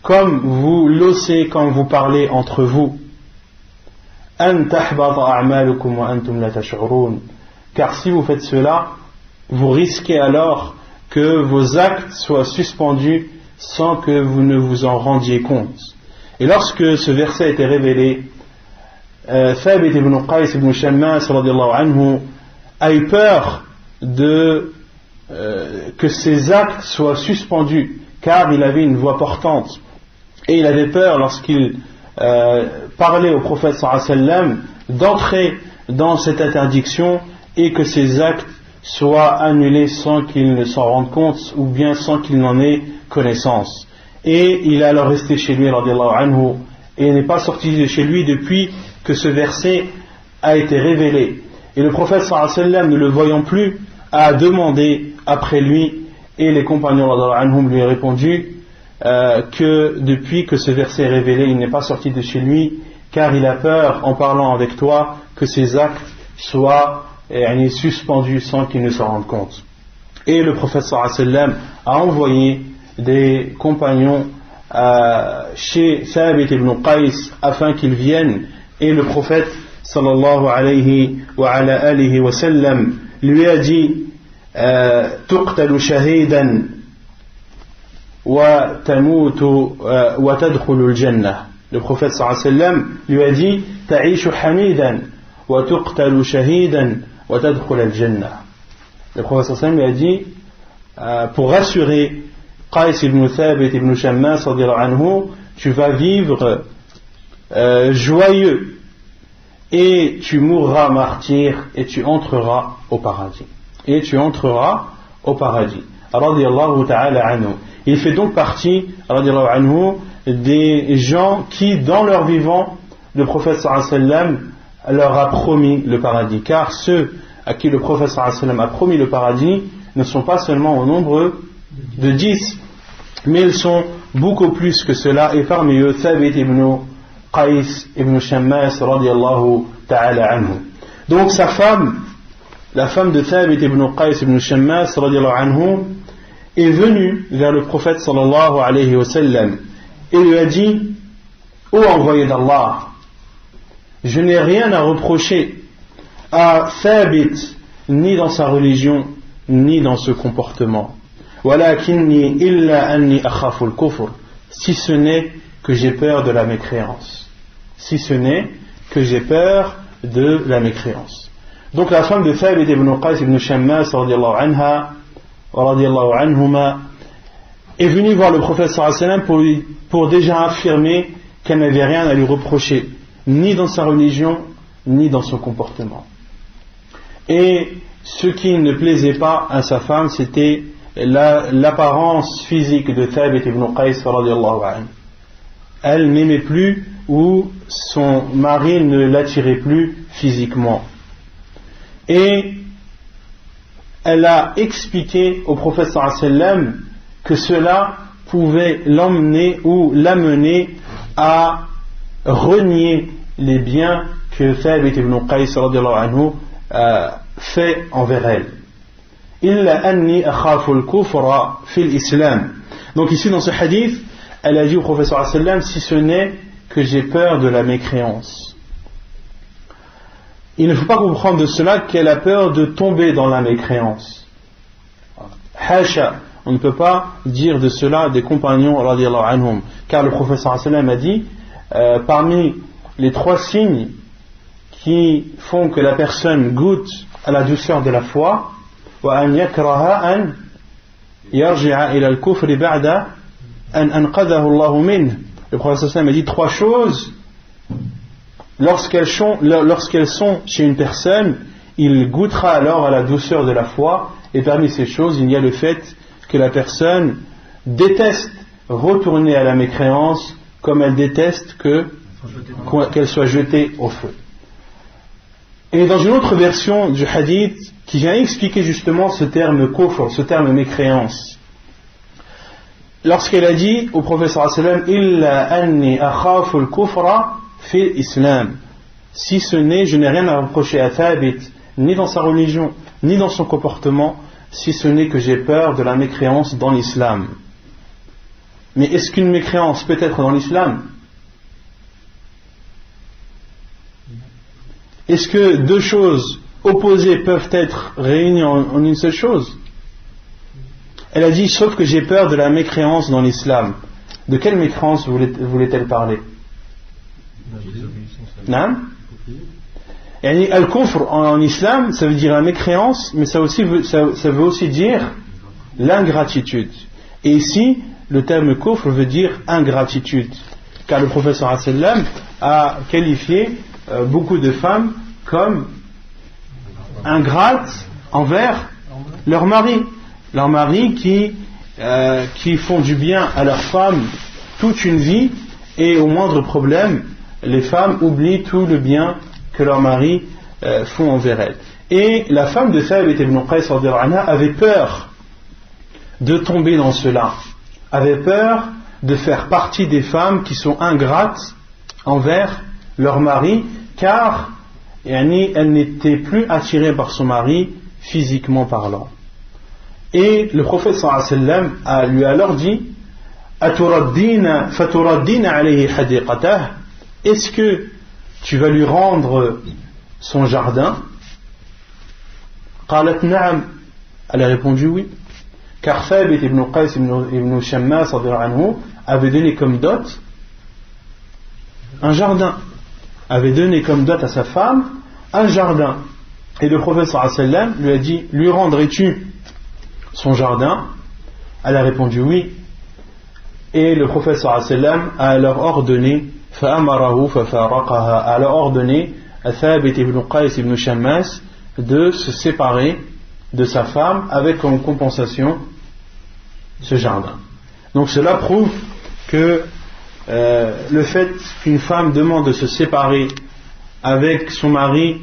comme vous l'haussez quand vous parlez entre vous. Car si vous faites cela, vous risquez alors que vos actes soient suspendus sans que vous ne vous en rendiez compte. Et lorsque ce verset a été révélé, Thabit ibn Qais ibn Shammas radiallahu anhu a eu peur que ses actes soient suspendus, car il avait une voix portante, et il avait peur lorsqu'il parlait au prophète sallallahu alayhi wa sallam d'entrer dans cette interdiction et que ses actes soient annulés sans qu'il ne s'en rende compte ou bien sans qu'il n'en ait connaissance. Et il est alors resté chez lui radiallahu anhu et n'est pas sorti de chez lui depuis que ce verset a été révélé. Et le prophète sallallahu alayhi wa sallam, ne le voyant plus, a demandé après lui, et les compagnons radiallahu anhum lui ont répondu que depuis que ce verset est révélé, il n'est pas sorti de chez lui, car il a peur, en parlant avec toi, que ses actes soient suspendus sans qu'il ne s'en rende compte. Et le prophète sallallahu alayhi wa sallam a envoyé des compagnons chez Thabit ibn Qais afin qu'ils viennent, et le prophète sallallahu alayhi wa ala alihi wa sallam lui a dit tuqtalu shahidan wa tamutu wa tadkhulu al-jannah. Le prophète sallallahu alayhi wa sallam lui a dit ta'ishu hamidan wa tuqtalu shahidan wa tadkhulu al-jannah. Le prophète sallallahu alayhi wa sallam lui a dit pour rassurer Qais ibn Thabit ibn Shammas radiyallahu anhu, tu vas vivre joyeux et tu mourras martyr et tu entreras au paradis. Et tu entreras au paradis. Radiyallahu ta'ala anhu. Il fait donc partie, radiyallahu anhu, des gens qui, dans leur vivant, le prophète sallallahu alayhi wa sallam leur a promis le paradis. Car ceux à qui le prophète sallallahu alayhi wa sallam a promis le paradis ne sont pas seulement au nombre de 10, mais ils sont beaucoup plus que cela, et parmi eux Thabit ibn Qais ibn Shammas radiyallahu ta'ala anhu. Donc sa femme, la femme de Thabit ibn Qais ibn Shammas radiyallahu anhu, est venue vers le prophète sallallahu alayhi wa sallam et lui a dit: ô envoyé d'Allah, je n'ai rien à reprocher à Thabit, ni dans sa religion ni dans ce comportement, walakinni illa anni akhafu al-kufr, si ce n'est que j'ai peur de la mécréance. Si ce n'est que j'ai peur de la mécréance. Donc la femme de Thabit ibn Qais ibn Shammas radiyallahu anha wa radiyallahu anhuma est venue voir le prophète sallallahu alayhi wa sallam pour déjà affirmer qu'elle n'avait rien à lui reprocher, ni dans sa religion ni dans son comportement. Et ce qui ne plaisait pas à sa femme, c'était l'apparence physique de Thabit ibn Qais radiyallahu anhu. Elle n'aimait plus, ou son mari ne l'attirait plus physiquement. Et elle a expliqué au prophète sallallahu alayhi wa sallam que cela pouvait l'emmener ou l'amener à renier les biens que Thabit ibn Qais radiallahu anhu fait envers elle. Illa anni akhafu al-kufra fil islam. Donc ici dans ce hadith, elle a dit au prophète sallallahu alayhi wa sallam, si ce n'est que j'ai peur de la mécréance. Il ne faut pas comprendre de cela qu'elle a peur de tomber dans la mécréance. Hasha, on ne peut pas dire de cela des compagnons radiallahu anhum, car le prophète sallallahu alayhi wa sallam a dit parmi les 3 signes qui font que la personne goûte à la douceur de la foi, wa an yakraha an yarji'a ila al-kufr ba'da an anqadhahu Allah min. Le prophète sallallahu alayhi wa sallam a dit 3 choses. Lorsqu'elles sont chez une personne, il goûtera alors à la douceur de la foi, et parmi ces choses, il y a le fait que la personne déteste retourner à la mécréance comme elle déteste qu'elle soit jetée au feu. Et dans une autre version du hadith qui vient expliquer justement ce terme kufr, ce terme mécréance, lorsqu'elle a dit au prophète sallallahu alayhi wa sallam illa anni akhafu al-kufra fi l'islam, si ce n'est, je n'ai rien à reprocher à Thabit, ni dans sa religion, ni dans son comportement, si ce n'est que j'ai peur de la mécréance dans l'islam. Mais est-ce qu'une mécréance peut être dans l'islam? Est-ce que 2 choses opposées peuvent être réunies en une seule chose? Elle a dit, sauf que j'ai peur de la mécréance dans l'islam. De quelle mécréance voulait-elle parler? Non? Al-kufr en islam, ça veut dire la mécréance, mais ça veut aussi dire l'ingratitude. Et ici, le terme kufr veut dire ingratitude. Car le prophète sallallahu alayhi wa sallam a qualifié beaucoup de femmes comme ingrates envers leur mari. Leurs maris qui font du bien à leurs femmes toute une vie, et au moindre problème, les femmes oublient tout le bien que leurs maris font envers elles. Et la femme de Thabit ibn Qais avait peur de tomber dans cela, avait peur de faire partie des femmes qui sont ingrates envers leur mari, car elle n'était plus attirée par son mari physiquement parlant. Et le prophète sallallahu alayhi wa sallam lui a alors dit faturaddina alayhi hadiqatah, est-ce que tu vas lui rendre son jardin? Qalat na'am, elle a répondu oui, car Thabit ibn Qais ibn Shammas avait donné comme dot un jardin, avait donné comme dot à sa femme un jardin, et le prophète sallallahu alayhi wa sallam lui a dit, lui rendrais-tu son jardin? Elle a répondu oui, et le prophète sallallahu alayhi wa sallam a alors ordonné a ordonné à Thabit ibn Qais ibn Shammas de se séparer de sa femme avec comme compensation ce jardin. Donc cela prouve que le fait qu'une femme demande de se séparer avec son mari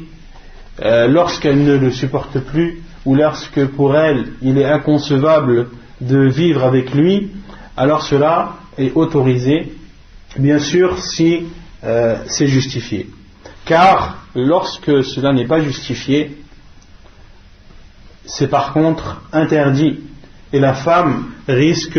lorsqu'elle ne le supporte plus, ou lorsque pour elle il est inconcevable de vivre avec lui, alors cela est autorisé, bien sûr si c'est justifié. Car lorsque cela n'est pas justifié, c'est par contre interdit, et la femme risque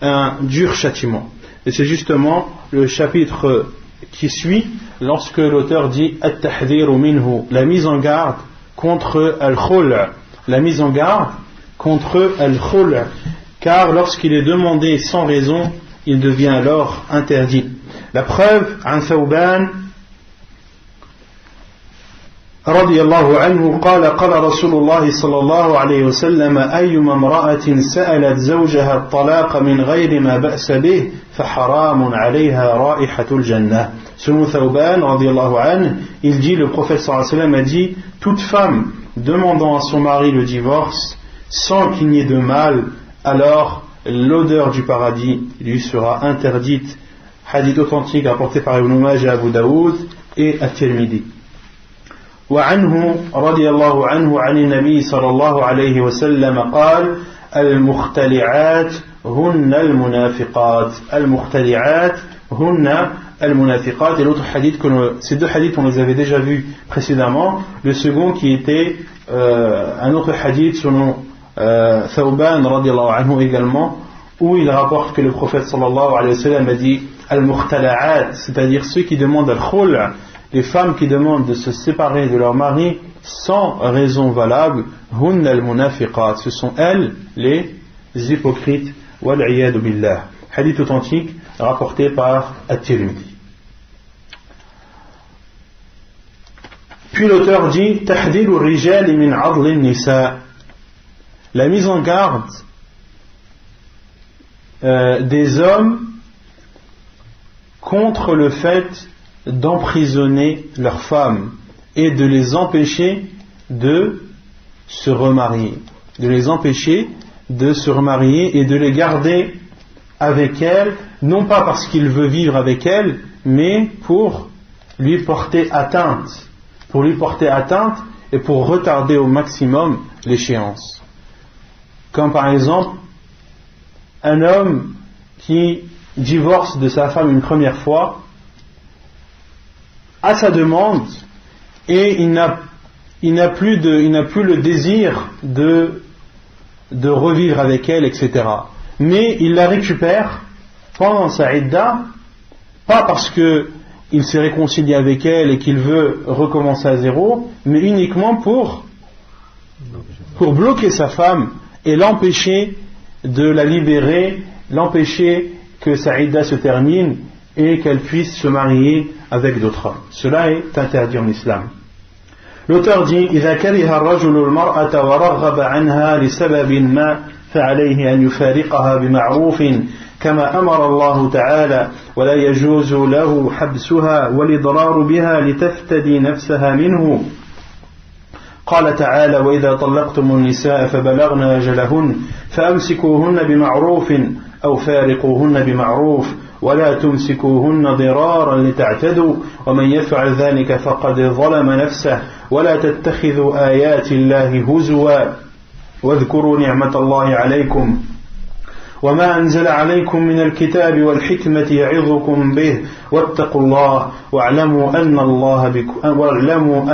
un dur châtiment. Et c'est justement le chapitre qui suit, lorsque l'auteur dit at-tahdhiru minhu, la mise en garde contre al-khul', la mise en garde contre al-khul', car lorsqu'il est demandé sans raison, il devient alors interdit. La preuve, an Thawban رضي الله عنه قال قال رسول الله صلى الله عليه وسلم أيما امرأة سألت زوجها الطلاق من غير ما بأس به فحرام عليها رائحة الجنة. Selon Thawban رضي الله عنه, il dit, le prophète صلى الله عليه وسلم a dit, toute femme demandant à son mari le divorce sans qu'il n'y ait de mal, alors l'odeur du paradis lui sera interdite. Hadith authentique rapporté par Ibn Majah, Abu Daoud et At-Tirmidhi. وعنه رضي الله عنه عن النبي صلى الله عليه وسلم قال المختلعات هن المنافقات. المختلعات hunna al-munafiqat. Et l'autre hadith, ces deux hadiths on les avait déjà vus précédemment. Le second qui était un autre hadith selon Thawban radiallahu anhu également, où il rapporte que le prophète sallallahu alayhi wa sallam a dit al-mukhtala'at, c'est-à-dire ceux qui demandent al-khul', les femmes qui demandent de se séparer de leur mari sans raison valable, hunna al-munafiqat, ce sont elles les hypocrites, wal-'iyadu billah. Hadith authentique rapporté par At-Tirmidhi. Puis l'auteur dit tahdhiru ar-rijal min 'adl an-nisa, la mise en garde des hommes contre le fait d'emprisonner leurs femmes et de les empêcher de se remarier, et de les garder avec elles, non pas parce qu'il veut vivre avec elles, mais pour lui porter atteinte et pour retarder au maximum l'échéance. Comme par exemple un homme qui divorce de sa femme une première fois à sa demande, et il n'a plus le désir de revivre avec elle, etc. Mais il la récupère pendant sa idda, pas parce qu'il s'est réconcilié avec elle et qu'il veut recommencer à zéro, mais uniquement pour bloquer sa femme et l'empêcher de la libérer, l'empêcher que sa idda se termine et qu'elle puisse se marier avec d'autres hommes. Cela est interdit en islam. L'auteur dit إذا كره الرجل المرأة ورغب عنها لسبب ما فعليه أن يفارقها بمعروف كما أمر الله تعالى ولا يجوز له حبسها والإضرار بها لتفتدي نفسها منه. قال تعالى وإذا طلقتم النساء فبلغن أجلهن فأمسكوهن بمعروف أو فارقوهن بمعروف ولا تمسكوهن ضرارا لتعتدوا ومن يفعل ذلك فقد ظلم نفسه ولا تتخذوا آيات الله هزوا واذكروا نعمة الله عليكم وما أنزل عليكم من الكتاب والحكمة يعظكم به واتقوا الله واعلموا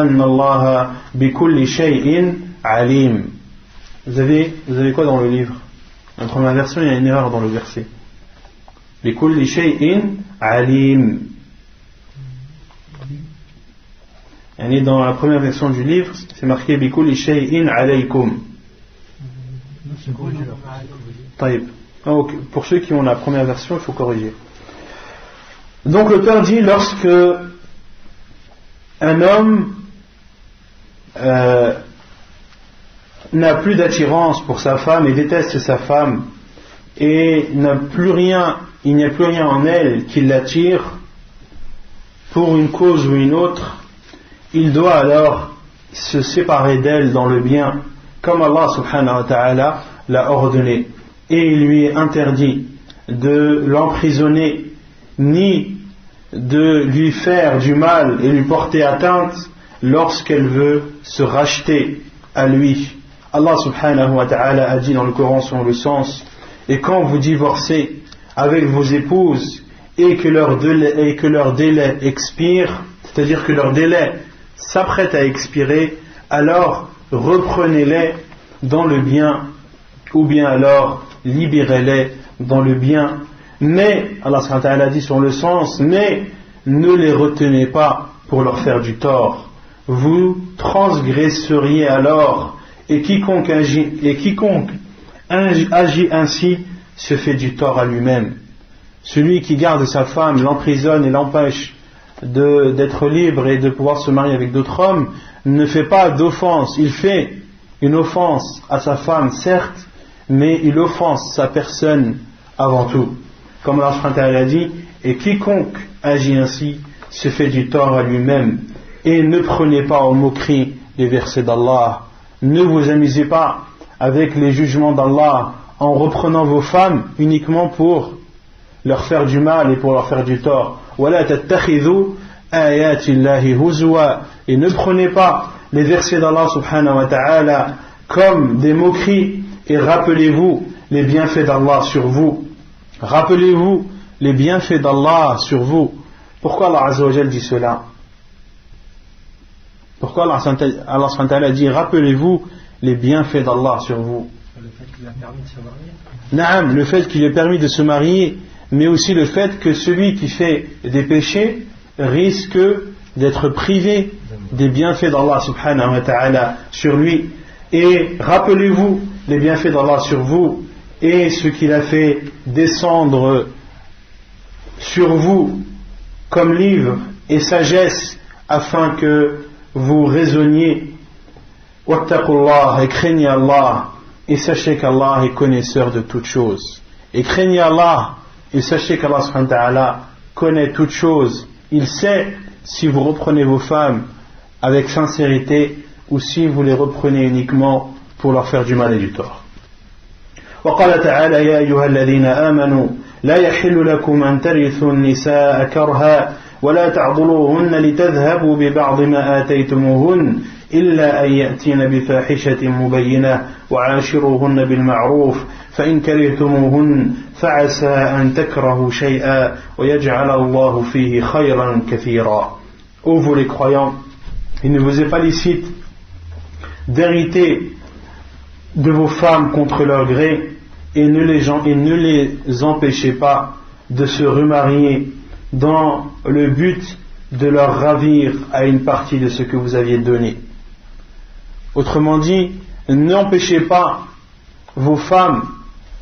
أن الله بكل شيء عليم. Vous avez quoi dans le livre? Dans la première version, il y a une erreur dans le verset. بكل شيء عليم. Et dans la première version du livre, c'est marqué بكل شيء عليكم. طيب. Okay. Pour ceux qui ont la première version, il faut corriger. Donc l'auteur dit lorsque un homme n'a plus d'attirance pour sa femme et déteste sa femme et il n'y a plus rien en elle qui l'attire pour une cause ou une autre, il doit alors se séparer d'elle dans le bien comme Allah subhanahu wa ta'ala l'a ordonné. Et il lui est interdit de l'emprisonner ni de lui faire du mal et lui porter atteinte lorsqu'elle veut se racheter à lui. Allah subhanahu wa ta'ala a dit dans le Coran selon le sens: et quand vous divorcez avec vos épouses et que leur délai expire, c'est-à-dire que leur délai s'apprête à expirer, alors reprenez-les dans le bien, ou bien alors libérez-les dans le bien. Mais, Allah subhanahu wa ta'ala dit sur le sens, mais ne les retenez pas pour leur faire du tort. Vous transgresseriez alors, et quiconque agit ainsi se fait du tort à lui-même. Celui qui garde sa femme, l'emprisonne et l'empêche d'être libre et de pouvoir se marier avec d'autres hommes, ne fait pas d'offense. Il fait une offense à sa femme, certes, mais il offense sa personne avant tout. Comme Allah subhanahu wa ta'ala a dit, et quiconque agit ainsi se fait du tort à lui-même. Et ne prenez pas en moquerie les versets d'Allah. Ne vous amusez pas avec les jugements d'Allah en reprenant vos femmes uniquement pour leur faire du mal et pour leur faire du tort. وَلَا تَتَّخِذُوا آيَاتِ اللَّهِ هُزُوًا. Et ne prenez pas les versets d'Allah subhanahu wa ta'ala comme des moqueries, et rappelez-vous les bienfaits d'Allah sur vous. Rappelez-vous les bienfaits d'Allah sur vous. Pourquoi Allah Azza wa Jal dit cela? Pourquoi Allah subhanahu wa ta'ala dit rappelez-vous les bienfaits d'Allah sur vous? Le fait qu'il a permis de se marier. Naam, le fait qu'il ait permis de se marier, mais aussi le fait que celui qui fait des péchés risque d'être privé des bienfaits d'Allah subhanahu wa ta'ala sur lui. Et rappelez-vous les bienfaits d'Allah sur vous et ce qu'il a fait descendre sur vous comme livre et sagesse afin que vous raisonniez. Wattaqullah, et craignez Allah, et sachez qu'Allah est connaisseur de toutes choses. Et craignez Allah, et sachez qu'Allah subhanahu wa ta'ala connaît toutes choses. Il sait si vous reprenez vos femmes avec sincérité ou si vous les reprenez uniquement pour leur faire du mal et du tort. وقال تعالى يا أيها الذين آمنوا لا يحل لكم أن ترثوا النساء كرها ولا تعضلوهن لتذهبوا ببعض ما آتيتموهن إلا أن يأتين بفاحشة مبينة وعاشروهن بالمعروف فإن كرهتموهن فعسى أن تكرهوا شيئا ويجعل الله فيه خيرا كثيرا. Ô vous les croyants, il ne vous est pas licite d'hériter de vos femmes contre leur gré et ne les empêchez pas de se remarier dans le but de leur ravir à une partie de ce que vous aviez donné. Autrement dit, n'empêchez pas vos femmes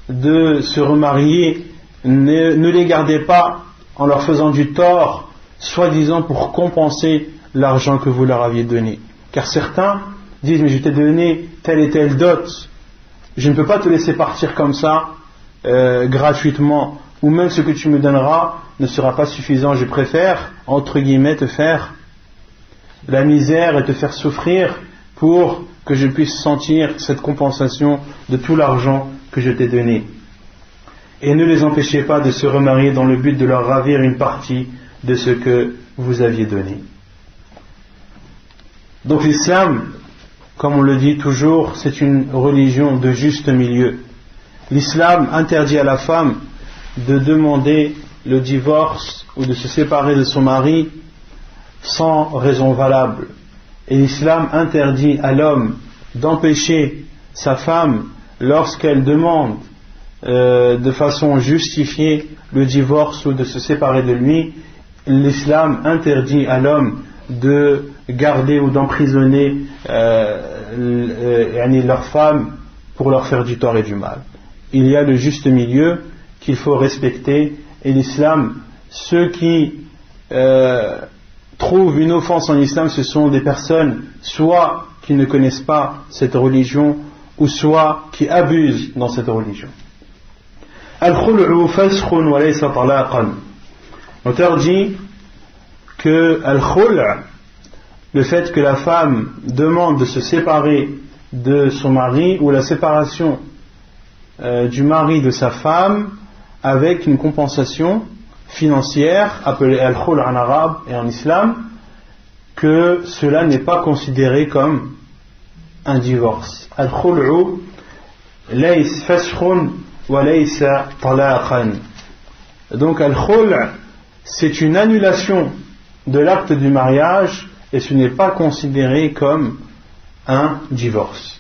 de se remarier, ne les gardez pas en leur faisant du tort, soi-disant pour compenser l'argent que vous leur aviez donné. Car certains disent, mais je t'ai donné telle et telle dot, je ne peux pas te laisser partir comme ça, gratuitement, ou même ce que tu me donneras ne sera pas suffisant, je préfère, entre guillemets, te faire la misère et te faire souffrir pour que je puisse sentir cette compensation de tout l'argent que je t'ai donné. Et ne les empêchez pas de se remarier dans le but de leur ravir une partie de ce que vous aviez donné. Donc l'islam, comme on le dit toujours, c'est une religion de juste milieu. L'islam interdit à la femme de demander le divorce ou de se séparer de son mari sans raison valable. Et l'islam interdit à l'homme d'empêcher sa femme lorsqu'elle demande de façon justifiée le divorce ou de se séparer de lui. L'islam interdit à l'homme de garder ou d'emprisonner leur femme pour leur faire du tort et du mal. Il y a le juste milieu qu'il faut respecter, et l'islam, ceux qui trouvent une offense en islam, ce sont des personnes soit qui ne connaissent pas cette religion ou soit qui abusent dans cette religion. Al-khul'u faskhun wa laysa talaqan. L'auteur dit que al-khul', le fait que la femme demande de se séparer de son mari, ou la séparation du mari de sa femme avec une compensation financière appelée al-khul' en arabe et en islam, que cela n'est pas considéré comme un divorce. Al-khul'u laysa faskhun wa laysa talaqan. Donc al-khul' c'est une annulation de l'acte du mariage et ce n'est pas considéré comme un divorce.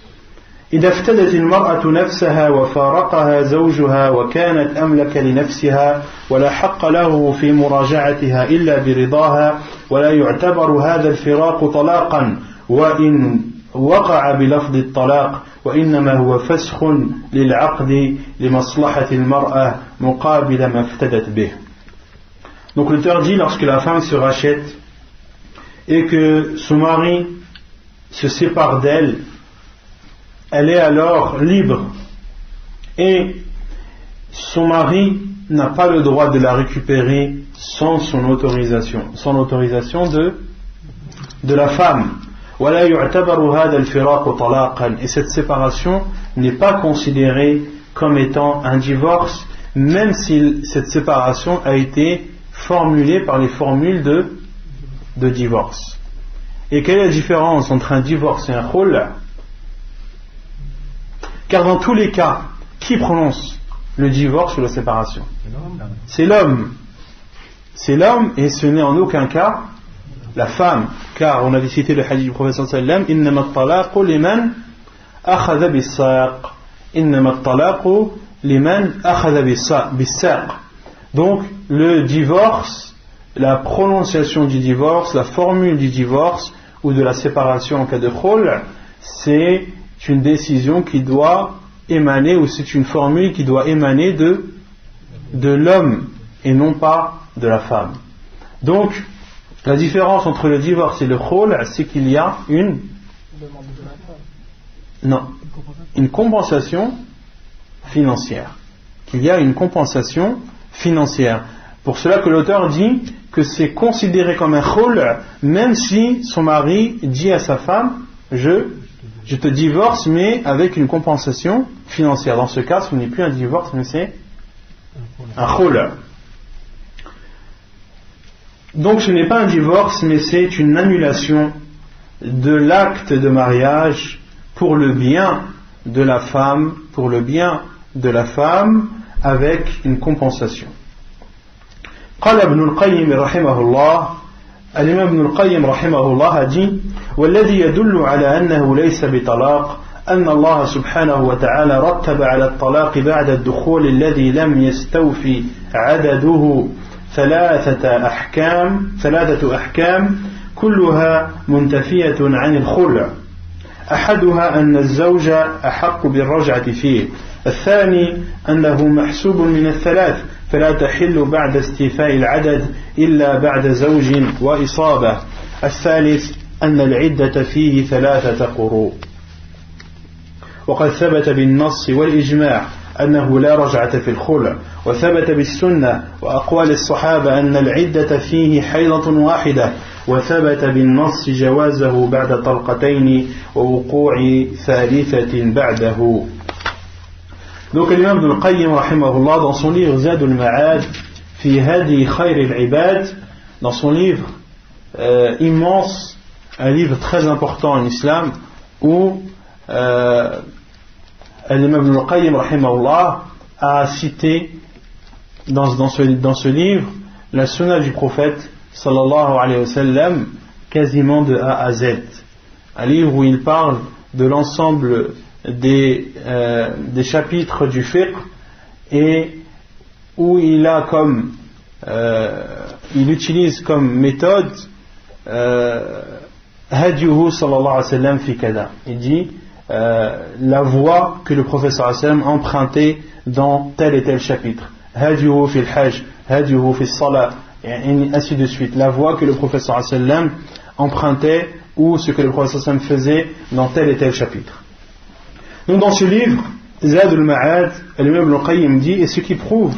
إذا افتدت المرأة نفسها وفارقها زوجها وكانت أملك لنفسها ولا حق له في مراجعتها إلا برضاها ولا يعتبر هذا الفراق طلاقا وإن وقع بلفظ الطلاق وإنما هو فسخ للعقد لمصلحة المرأة مقابل ما افتدت به. Donc l'auteur dit, lorsque la femme se rachète et que son mari se sépare d'elle, elle est alors libre et son mari n'a pas le droit de la récupérer sans son autorisation, sans l'autorisation de la femme. Et cette séparation n'est pas considérée comme étant un divorce, même si cette séparation a été formulée par les formules de divorce. Et quelle est la différence entre un divorce et un khul'? Car dans tous les cas, qui prononce le divorce ou la séparation? C'est l'homme. C'est l'homme et ce n'est en aucun cas la femme. Car on avait cité le hadith du prophète sallallahu alayhi wa sallam, innama at-talaqu liman akhadha bis-saq. Innama at-talaqu liman akhadha bis-saq. Donc le divorce, la prononciation du divorce, la formule du divorce ou de la séparation en cas de khul, c'est une décision qui doit émaner, ou c'est une formule qui doit émaner de l'homme et non pas de la femme. Donc la différence entre le divorce et le khul, c'est qu'il y a une compensation financière. Qu'il y a une compensation financière. Pour cela que l'auteur dit que c'est considéré comme un khul, même si son mari dit à sa femme, je te divorce, mais avec une compensation financière. Dans ce cas, ce n'est plus un divorce, mais c'est un khul. Donc ce n'est pas un divorce, mais c'est une annulation de l'acte de mariage pour le bien de la femme, avec une compensation. قال ابن القيم رحمه الله الإمام ابن القيم رحمه الله dit والذي يدل على أنه ليس بطلاق أن الله سبحانه وتعالى رتب على الطلاق بعد الدخول الذي لم يستوفي عدده ثلاثة أحكام كلها منتفية عن الخلع. أحدها أن الزوج أحق بالرجعة فيه، الثاني أنه محسوب من الثلاث فلا تحل بعد استيفاء العدد إلا بعد زوج وإصابة، الثالث أن العدة فيه 3 قروء. وقد ثبت بالنص والإجماع أنه لا رجعة في الخلع، وثبت بالسنة وأقوال الصحابة أن العدة فيه حيضة واحدة، وثبت بالنص جوازه بعد طلقتين ووقوع ثالثة بعده. Donc l'imam Ibn al-Qayyim rahimahullah, dans son livre Zad al-Ma'ad fi hadi khayr al-ibad, dans son livre immense, un livre très important en islam, où l'imam Ibn al-Qayyim rahimahullah a cité dans ce livre la sunna du prophète sallallahu alayhi wa sallam quasiment de A à Z. Un livre où il parle de l'ensemble des chapitres du fiqh et où il utilise comme méthode hadiyuhu sallallahu alayhi wa sallam fi kada. Il dit la voie que le prophète sallallahu alayhi wa sallam empruntait dans tel et tel chapitre. Hadiyuhu fil hajj, hadiyuhu fil salat, et ainsi de suite. La voie que le prophète sallallahu alayhi wa sallam empruntait ou ce que le prophète sallallahu alayhi wa sallam faisait dans tel et tel chapitre. Donc dans ce livre, Zad al-Ma'ad, l'imam Ibn al-Qayyim dit, et ce qui prouve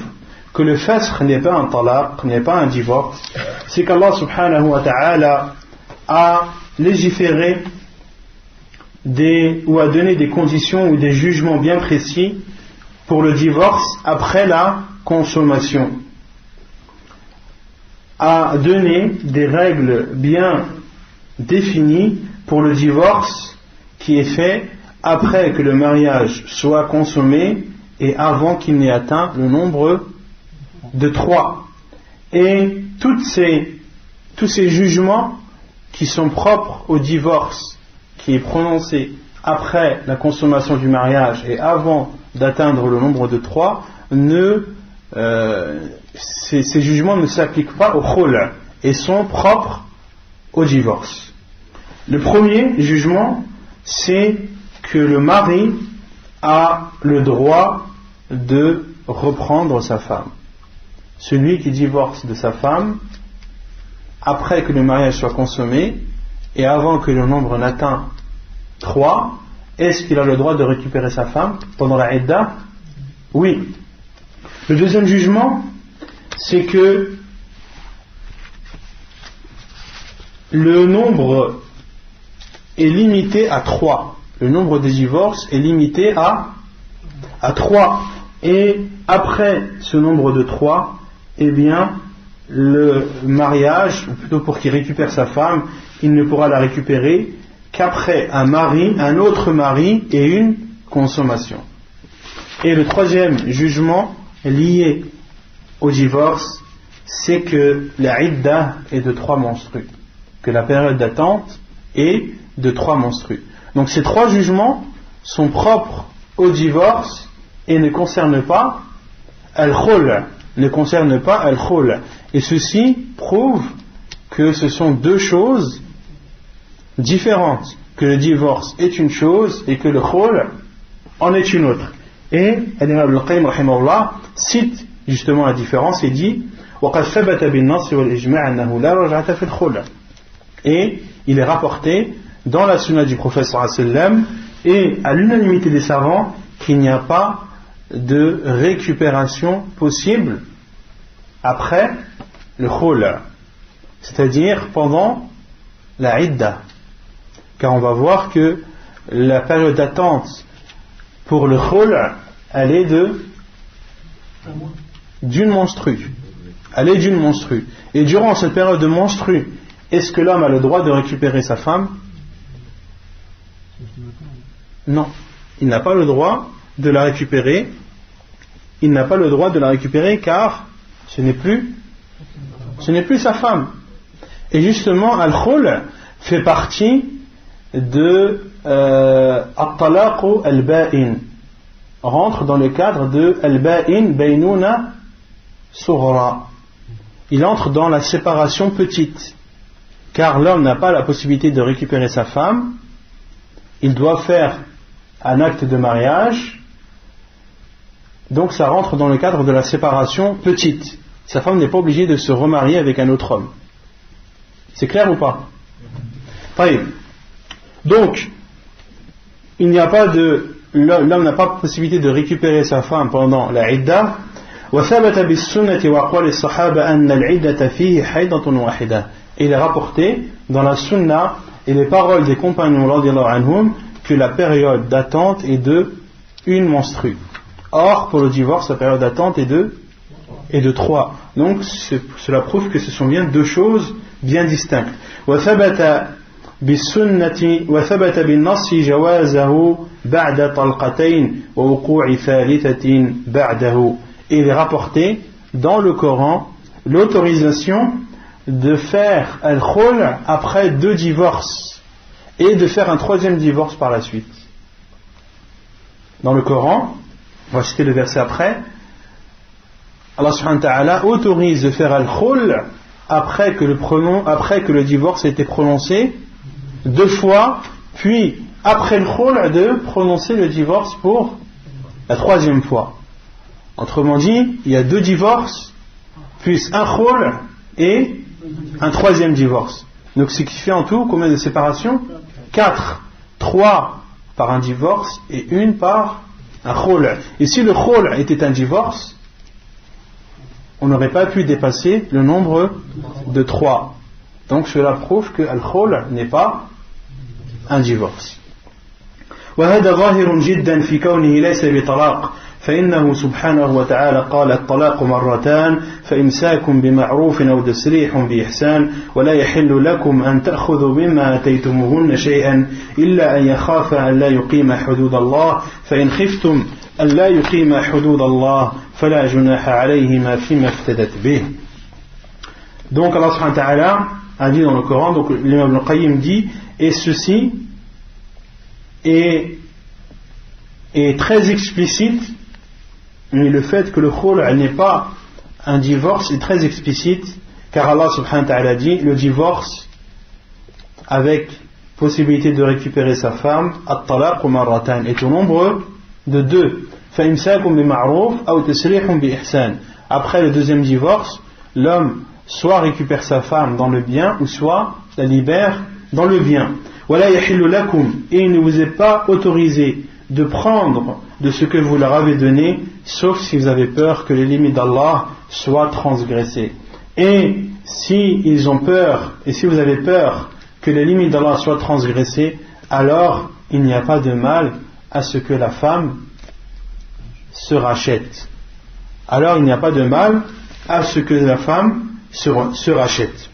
que le fasq n'est pas un talaq, n'est pas un divorce, c'est qu'Allah subhanahu wa ta'ala a légiféré ou a donné des conditions ou des jugements bien précis pour le divorce après la consommation, a donné des règles bien définies pour le divorce qui est fait après que le mariage soit consommé et avant qu'il n'ait atteint le nombre de 3. Et tous ces jugements qui sont propres au divorce, qui est prononcé après la consommation du mariage et avant d'atteindre le nombre de 3, ces jugements ne s'appliquent pas au khul' et sont propres au divorce. Le premier jugement, c'est que le mari a le droit de reprendre sa femme. Celui qui divorce de sa femme après que le mariage soit consommé et avant que le nombre n'atteint 3, est-ce qu'il a le droit de récupérer sa femme pendant la idda? Oui. Le deuxième jugement, c'est que le nombre est limité à 3. Le nombre des divorces est limité à 3. Et après ce nombre de 3, eh bien, le mariage, ou plutôt pour qu'il récupère sa femme, il ne pourra la récupérer qu'après un autre mari et une consommation. Et le troisième jugement lié au divorce, c'est que la idda est de 3 menstrues, que la période d'attente est de 3 menstrues. Donc ces 3 jugements sont propres au divorce et ne concernent pas al-khul, et ceci prouve que ce sont 2 choses différentes, que le divorce est une chose et que le khul en est une autre. Et Imam Ibn al-Qayyim rahimahullah cite justement la différence et dit وَقَدْ ثَبَتَ بِالنَّصِّ وَالْإِجْمَاعِ أَنَّهُ لَا رَجْعَةَ فِي الْخُلْعِ. Et il est rapporté dans la sunna du prophète sallallahu alayhi wa sallam et à l'unanimité des savants qu'il n'y a pas de récupération possible après le khul', c'est-à-dire pendant la idda, car on va voir que la période d'attente pour le khul' elle est d'une menstrue. Elle est d'une menstrue. Et durant cette période de menstrue, est-ce que l'homme a le droit de récupérer sa femme? Non. Il n'a pas le droit de la récupérer. Il n'a pas le droit de la récupérer car ce n'est plus sa femme. Et justement, al-khul' fait partie de at-talaq al-ba'in, rentre dans le cadre de al-ba'in baynuna sughra. Il entre dans la séparation petite, car l'homme n'a pas la possibilité de récupérer sa femme. Il doit faire un acte de mariage, donc ça rentre dans le cadre de la séparation petite. Sa femme n'est pas obligée de se remarier avec un autre homme. C'est clair ou pas? Donc il n'y a pas l'homme n'a pas la possibilité de récupérer sa femme pendant la idda. وثبت بالسنة وأقوال الصحابة أن العدة فيه حيضة واحدة. Il est rapporté dans la sunna et les paroles des compagnons radiyallahu anhum que la période d'attente est de une menstrue. Or pour le divorce la période d'attente est de 3. Donc cela prouve que ce sont bien 2 choses bien distinctes. وثبت بالسنة وثبت بالنص جوازه بعد طلقتين ووقوع ثالثة بعده. Et il est rapporté dans le Coran l'autorisation de faire al-khul' après 2 divorces et de faire un 3e divorce par la suite. Dans le Coran, on va citer le verset après, Allah subhanahu wa ta'ala autorise de faire al-khul' après que le divorce ait été prononcé 2 fois, puis après le khul' de prononcer le divorce pour la 3e fois. Autrement dit, il y a 2 divorces, plus un khul' et un 3e divorce. Donc ce qui fait en tout combien de séparations? 4. 3 par un divorce et 1 par un khul'. Et si le khul' était un divorce, on n'aurait pas pu dépasser le nombre de 3. Donc cela prouve que al-khul' n'est pas un divorce. وهذا ظاهر جدا في كونه ليس بطلاق فإنه سبحانه وتعالى قال الطلاق مرتان فإمساك بمعروف أو تسريح بإحسان ولا يحل لكم أن تأخذوا مما آتيتموهن شيئا إلا أن يخافا أن لا يقيم حدود الله فإن خفتم أن لا يقيم حدود الله فلا جناح عليهما فيما افتدت به. Donc Allah subhanahu wa ta'ala a dit dans le Coran, donc l'imam Ibn al-Qayyim dit, et ceci est très explicite, mais le fait que le khul' n'est pas un divorce est très explicite, car Allah subhanahu wa ta'ala dit le divorce avec possibilité de récupérer sa femme at-talaq marratan est au nombre de 2. فَإِمْسَاكٌ بِمَعْرُوفٍ أَوْ تَسْرِيحٌ بِإِحْسَانٍ. Après le 2e divorce, l'homme soit récupère sa femme dans le bien ou soit la libère dans le bien. وَلَا يَحِلُّ لَكُمْ. Et il ne vous est pas autorisé de prendre de ce que vous leur avez donné, sauf si vous avez peur que les limites d'Allah soient transgressées. Et si ils ont peur, et si vous avez peur que les limites d'Allah soient transgressées, alors il n'y a pas de mal à ce que la femme se rachète. Alors il n'y a pas de mal à ce que la femme se rachète.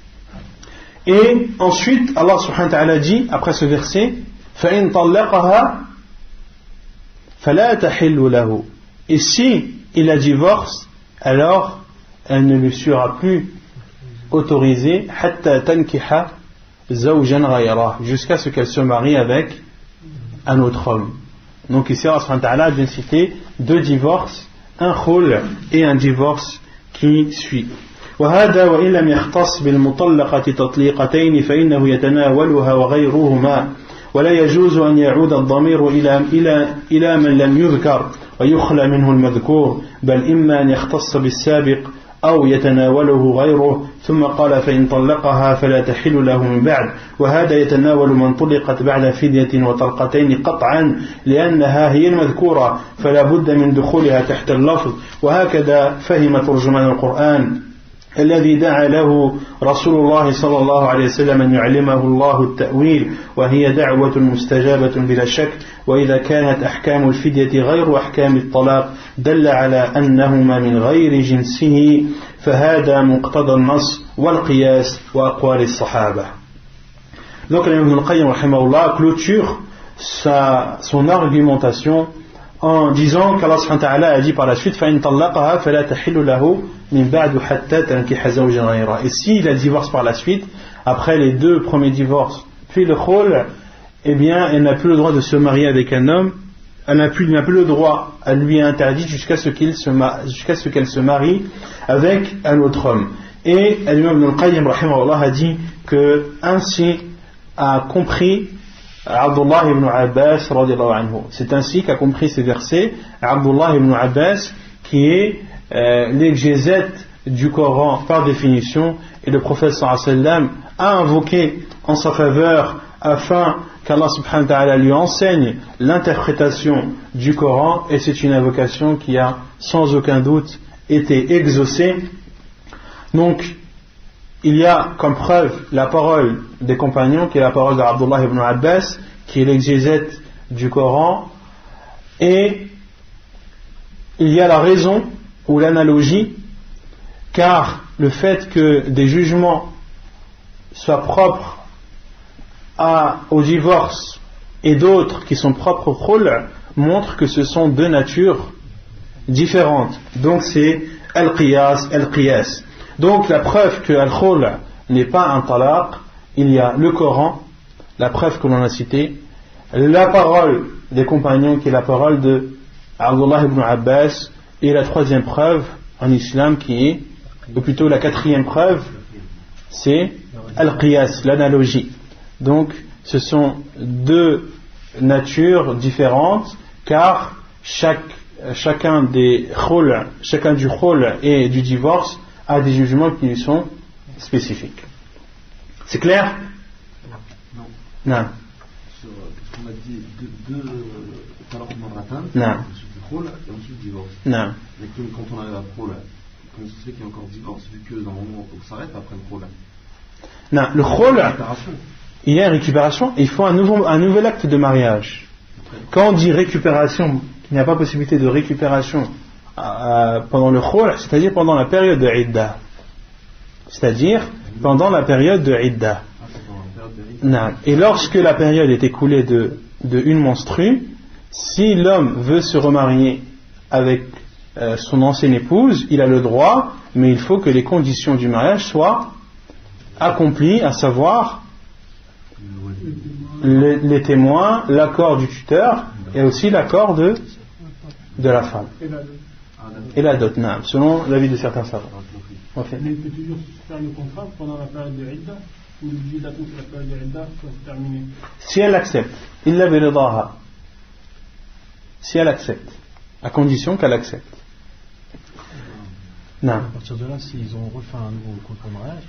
Et ensuite, Allah subhanahu wa ta'ala dit, après ce verset, فَإِن طَلَّقَهَا فَلَا تَحِلُّ لَهُ. Et si il la divorce, alors elle ne lui sera plus autorisée hatta tankiha zawjan ghayra, jusqu'à ce qu'elle se marie avec un autre homme. Donc ici Allah subhanahu wa ta'ala vient citer 2 divorces, un khul et un divorce qui suit. وهذا وإن لم يختص بالمطلقة تطليقتين فإنه يتناولها وغيرهما ولا يجوز أن يعود الضمير إلى من لم يذكر ويخلى منه المذكور بل إما أن يختص بالسابق أو يتناوله غيره ثم قال فإن طلقها فلا تحل له من بعد وهذا يتناول من طلقت بعد فدية وطلقتين قطعا لأنها هي المذكورة فلا بد من دخولها تحت اللفظ وهكذا فهم ترجمان القرآن الذي دعا له رسول الله صلى الله عليه وسلم أن يعلمه الله التأويل وهي دعوة مستجابة بلا شك وإذا كانت أحكام الفدية غير أحكام الطلاق دل على أنهما من غير جنسه فهذا مقتضى النص والقياس وأقوال الصحابة. Donc l'imam Ibn al-Qayyim rahimahullah clôture son argumentation en disant qu'Allah subhanahu wa ta'ala a dit par la suite فَإِن طَلَّقَهَا فَلَا تَحِلُّ لَهُ مِن بَعْدُ حَتَّى تَنْكِحَ زَوْجًا غَيْرَهُ. Et s'il a divorce par la suite, après les 2 premiers divorces, puis le khul, eh bien elle n'a plus le droit de se marier avec un homme, elle n'a plus le droit, elle lui est interdite jusqu'à ce qu'elle se marie avec un autre homme. Et l'imam Ibn al-Qayyim rahimahullah a dit que ainsi a compris Abdullah ibn Abbas radiyallahu anhu. C'est ainsi qu'a compris ces versets Abdullah ibn Abbas, qui est l'exégète du Coran par définition, et le prophète sallallahu alayhi wa sallam a invoqué en sa faveur afin qu'Allah subhanahu wa ta'ala lui enseigne l'interprétation du Coran, et c'est une invocation qui a sans aucun doute été exaucée. Donc il y a comme preuve la parole des compagnons, qui est la parole d'Abdullah ibn Abbas, qui est l'exégète du Coran, et il y a la raison ou l'analogie, car le fait que des jugements soient propres au divorce et d'autres qui sont propres au khul montre que ce sont 2 natures différentes. Donc c'est al-qiyas, al-qiyas. Donc la preuve que al-khul n'est pas un talaq, il y a le Coran, la preuve que l'on a citée, la parole des compagnons qui est la parole de Abdullah ibn Abbas, et la 3e preuve en islam qui est, ou plutôt la 4e preuve, c'est al-qiyas, l'analogie. Donc ce sont 2 natures différentes, car chacun du khul et du divorce a des jugements qui lui sont spécifiques. C'est clair? Non. Parce qu'on a dit 2 talaq marratan, ensuite le khul et ensuite le divorce. Non. Mais quand on arrive à khul, comment ça se fait qu'il y a encore divorce, vu que dans le moment où on s'arrête après le khul? Non, le khul, il y a une récupération, il faut un nouvel acte de mariage. Quand on dit récupération, il n'y a pas possibilité de récupération pendant le khul, c'est-à-dire pendant la période de iddah. C'est-à-dire pendant la période de iddah. Et lorsque la période est écoulée de une menstrue, si l'homme veut se remarier avec son ancienne épouse, il a le droit, mais il faut que les conditions du mariage soient accomplies, à savoir les témoins, l'accord du tuteur et aussi l'accord de la femme. Et la dot, selon l'avis de certains savants. Okay. Mais il peut toujours faire le contrat pendant la période de Idda, ou l'obligé d'attendre que la période de Idda soit terminée. Si elle accepte, illa biridaha. Si elle accepte, à condition qu'elle accepte. Non. À partir de là, s'ils ont refait un nouveau contrat de mariage,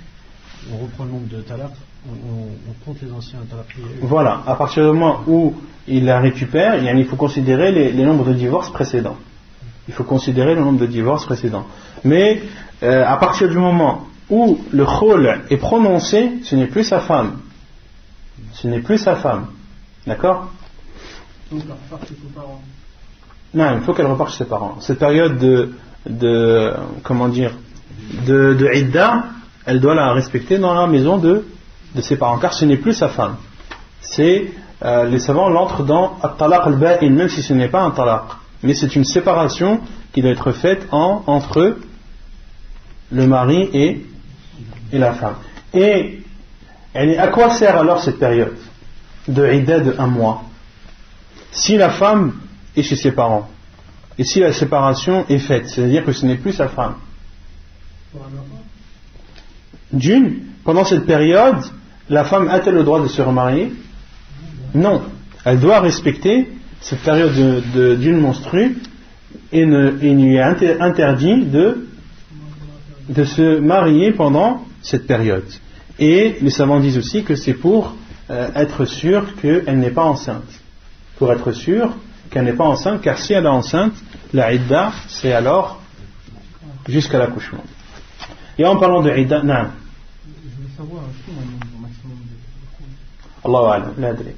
on reprend le nombre de talaq, on compte les anciens talaq. Voilà, à partir du moment où il la récupère, il faut considérer les nombres de divorces précédents. Il faut considérer le nombre de divorces précédents. Mais à partir du moment où le khul est prononcé, ce n'est plus sa femme. Ce n'est plus sa femme. D'accord? Donc elle repart chez ses parents. Non, il faut qu'elle reparte chez ses parents. Cette période de idda, elle doit la respecter dans la maison de ses parents, car ce n'est plus sa femme. Les savants l'entrent dans at-talaq al-ba'in, même si ce n'est pas un talaq. mais c'est une séparation qui doit être faite entre le mari et la femme. Et à quoi sert alors cette période de idda de 1 mois? Si la femme est chez ses parents, et si la séparation est faite, c'est-à-dire que ce n'est plus sa femme. D'une, pendant cette période, la femme a-t-elle le droit de se remarier? Non. Elle doit respecter cette période d'une menstrue et il lui est interdit de se marier pendant cette période. Et les savants disent aussi que c'est pour être sûr qu'elle n'est pas enceinte. Pour être sûr qu'elle n'est pas enceinte, car si elle est enceinte, la idda, c'est alors jusqu'à l'accouchement. Et en parlant de idda, non. Je voulais savoir, est-ce qu'il y a un nombre maximum de Allahu a'lam, la adri.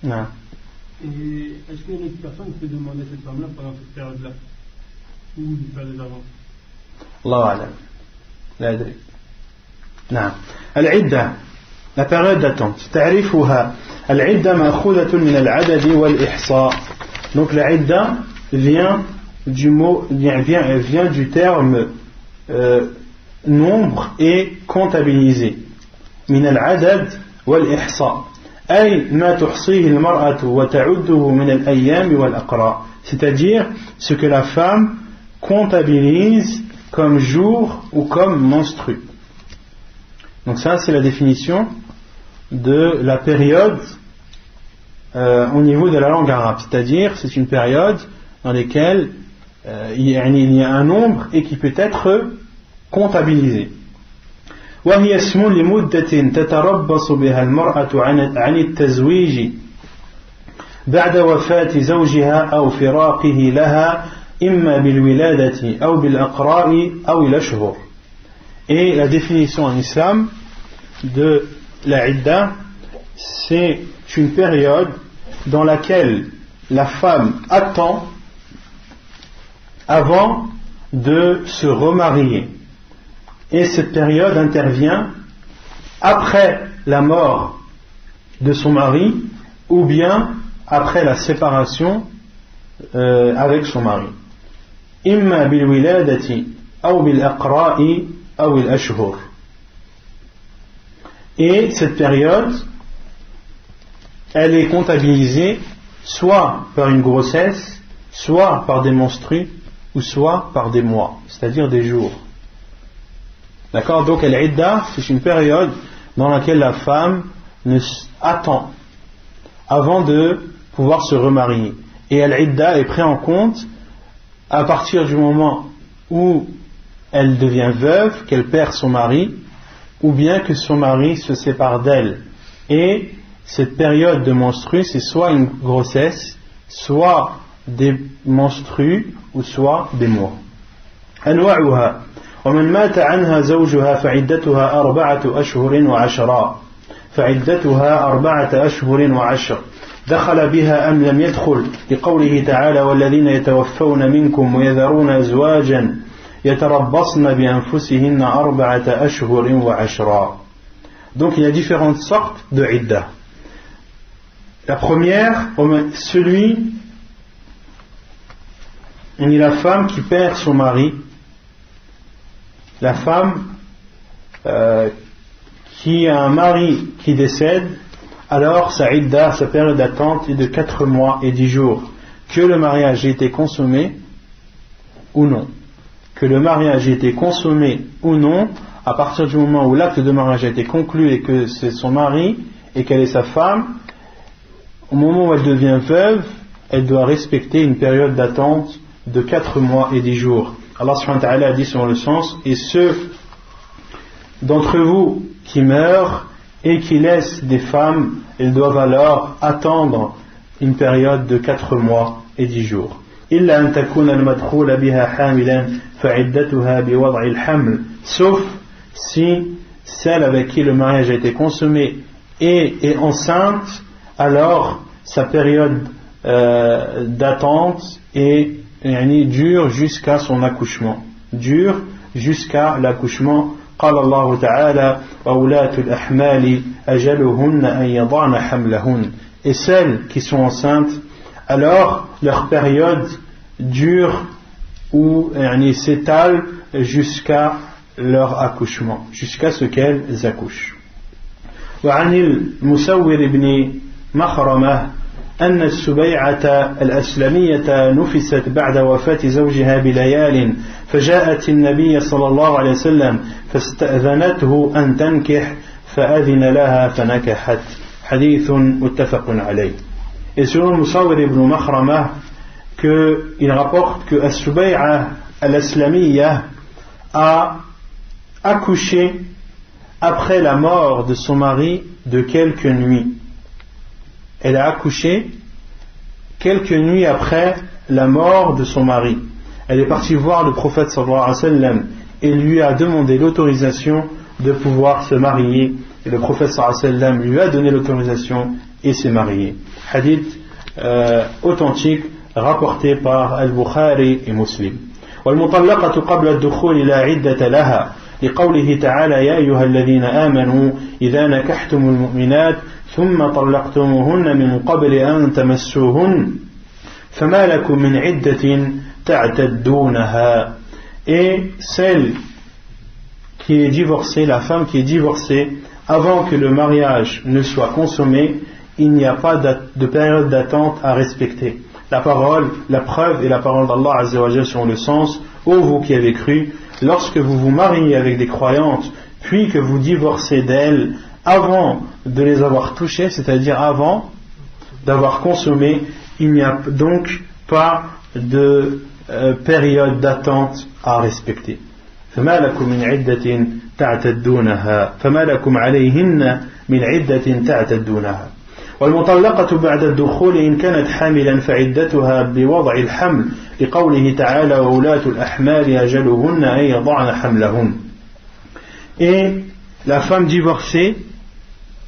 Non. Et est-ce qu'une personne peut demander cette femme-là pendant cette période-là? Ou lui faire des avances? Allahu a'lam, la adri. Non. Al-idda, la période d'attente. تعريفها العدة مأخوذة من العدد والإحصاء. Donc la idda vient du terme nombre et comptabiliser. من العدد والإحصاء أي ما تحصيه المرأة وتعده من الأيام والأقراء. C'est-à-dire ce que la femme comptabilise comme jour ou comme menstru. Donc ça c'est la définition de la période au niveau de la langue arabe, c'est-à-dire c'est une période dans laquelle il y a un nombre et qui peut être comptabilisé. وهي اسم لمدة تتربص بها المرأة عن التزويج بعد وفاة زوجها أو فراقه لها إما بالولادة أو بالأقراء أو الأشهر. Et la définition en islam de la idda, c'est une période dans laquelle la femme attend avant de se remarier. Et cette période intervient après la mort de son mari ou bien après la séparation avec son mari. Imma bil wiladati ou bil aqra'i ou al ashhur. Et cette période, elle est comptabilisée soit par une grossesse, soit par des menstrues, ou soit par des mois, c'est-à-dire des jours. D'accord? Donc l'idda, c'est une période dans laquelle la femme attend avant de pouvoir se remarier. Et l'idda est prise en compte à partir du moment où elle devient veuve, qu'elle perd son mari, ou bien que son mari se sépare d'elle. Et cette période de menstrues, c'est soit une grossesse, soit des menstrues, ou soit des mois. أنواعها ومن مات عنها زوجها فعدتها 4 أشهر وعشرا فعدتها 4 أشهر وعشر دخل بها أم لم يدخل لقوله تعالى والذين يتوفون منكم ويذرون أزواجا يتربصن بأنفسهن 4 أشهر وعشرا. Donc il y a différentes sortes de idda. La première, la femme qui perd son mari, la femme qui a un mari qui décède, alors sa idda, sa période d'attente est de 4 mois et 10 jours, que le mariage ait été consommé ou non. Que le mariage ait été consommé ou non, à partir du moment où l'acte de mariage a été conclu et que c'est son mari et qu'elle est sa femme, au moment où elle devient veuve, elle doit respecter une période d'attente de 4 mois et 10 jours. Allah subhanahu wa ta'ala a dit selon le sens, et ceux d'entre vous qui meurent et qui laissent des femmes, ils doivent alors attendre une période de 4 mois et 10 jours. إلا أن تكون المدخول بها حاملا فعدتها بوضع الحمل, sauf si celle avec qui le mariage a été consommé est enceinte, alors sa période d'attente dure jusqu'à son accouchement. Dure jusqu'à l'accouchement. قال الله تعالى وأولاة الأحمال أجلهن أن يضعن حملهن. Et celles qui sont enceintes, alors leur période dure ou s'étale jusqu'à leur accouchement, jusqu'à ce qu'elles accouchent. وعن المسور بن مخرمة أن السبيعة الأسلمية نفست بعد وفاة زوجها بليال فجاءت النبي صلى الله عليه وسلم فاستأذنته أن تنكح فأذن لها فنكحت حديث متفق عليه. Et selon Musawir ibn Makhrama, il rapporte que As-Subay'a al-Aslamiyya a accouché après la mort de son mari de quelques nuits. Elle a accouché quelques nuits après la mort de son mari. Elle est partie voir le prophète sallallahu alayhi wa sallam et lui a demandé l'autorisation de pouvoir se marier. Et le prophète sallallahu alayhi wa sallam lui a donné l'autorisation et s'est marié. Hadith authentique rapporté par Al-Bukhari et Muslim. والمطلقة قبل الدخول لا عدة لها لقوله تعالى يا أيها الذين آمنوا إذا نكحتم المؤمنات ثم طلقتموهن من قبل أن تمسوهن فما لكم من عدة تعتدونها. Et celle qui est divorcée, la femme qui est divorcée avant que le mariage ne soit consommé, il n'y a pas de période d'attente à respecter. La parole, la preuve et la parole d'Allah Azza wa Jalla sont le sens. Ô vous qui avez cru, lorsque vous vous mariez avec des croyantes, puis que vous divorcez d'elles avant de les avoir touchées, c'est-à-dire avant d'avoir consommé, il n'y a donc pas de période d'attente à respecter. فما لكم من عدة تعتدونها فما لكم عليهن من عدة تعتدونها. والمطلقة بعد الدخول إن كانت حاملا فعدتها بوضع الحمل لقوله تعالى وولاة الأحمال أجلهن أن يضعن حملهن. Et la femme divorcée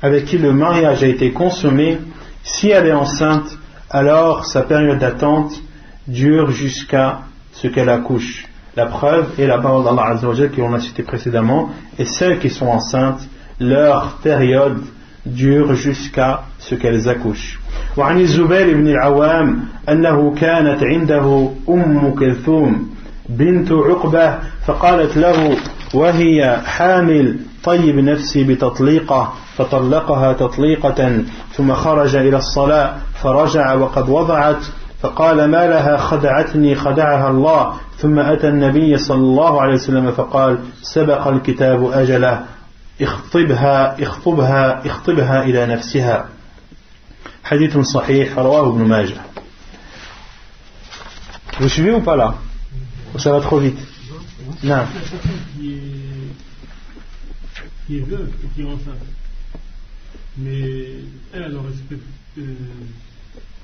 avec qui le mariage a été consommé, si elle est enceinte, alors sa période d'attente dure jusqu'à ce qu'elle accouche. La preuve est la parole d'Allah Azza wa Jalla qu'on a cité précédemment, et celles qui sont enceintes, leur période dure jusqu'à ce qu'elles accouchent. وعن الزبير بن العوام أنه كانت عنده أم كلثوم بنت عقبة فقالت له وهي حامل طيب نفسي بتطليقة فطلقها تطليقة ثم خرج إلى الصلاة فرجع وقد وضعت فقال ما لها خدعتني خدعها الله ثم أتى النبي صلى الله عليه وسلم فقال سبق الكتاب أجله اخطبها إلى نفسها. حديث صحيح رواه ابن ماجه. Vous suivez ou pas là? Ou ça va trop vite? Non. Qui est veuve et qui est enceinte. Mais elle respecte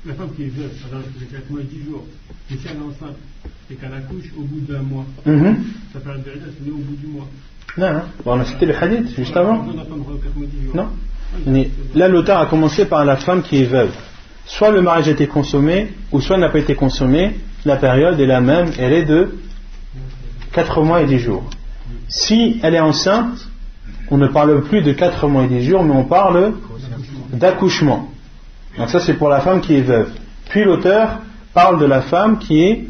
la femme qui est veuve, par exemple, c'est 4 mois et 10 jours. Mais si elle est enceinte et qu'elle accouche au bout d'un mois, ça fait un période, c'est au bout du mois. Non, on a cité le hadith juste avant. Non. Non. Là, l'auteur a commencé par la femme qui est veuve. Soit le mariage a été consommé, ou soit n'a pas été consommé. La période est la même, elle est de 4 mois et 10 jours. Si elle est enceinte, on ne parle plus de 4 mois et 10 jours, mais on parle d'accouchement. Donc ça, c'est pour la femme qui est veuve. Puis l'auteur parle de la femme qui est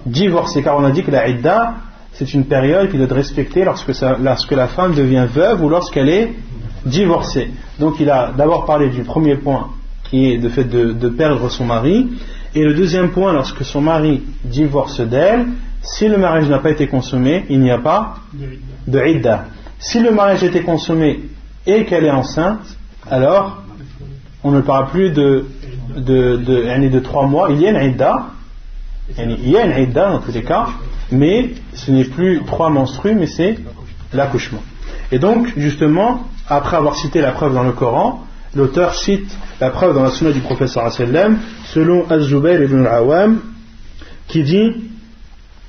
divorcée, car on a dit que la idda, c'est une période qu'il doit respecter lorsque la femme devient veuve ou lorsqu'elle est divorcée. Donc il a d'abord parlé du premier point qui est le fait de perdre son mari, et le deuxième point, lorsque son mari divorce d'elle, si le mariage n'a pas été consommé, il n'y a pas de idda. Si le mariage a été consommé et qu'elle est enceinte, alors on ne parle plus de 3 mois, il y a une idda, dans tous les cas, mais ce n'est plus 3 menstrues, mais c'est l'accouchement. Et donc, justement, après avoir cité la preuve dans le Coran, l'auteur cite la preuve dans la sunna du prophète sallallahu alayhi wa sallam, selon Az-Zubayr ibn al-Awwam, qui dit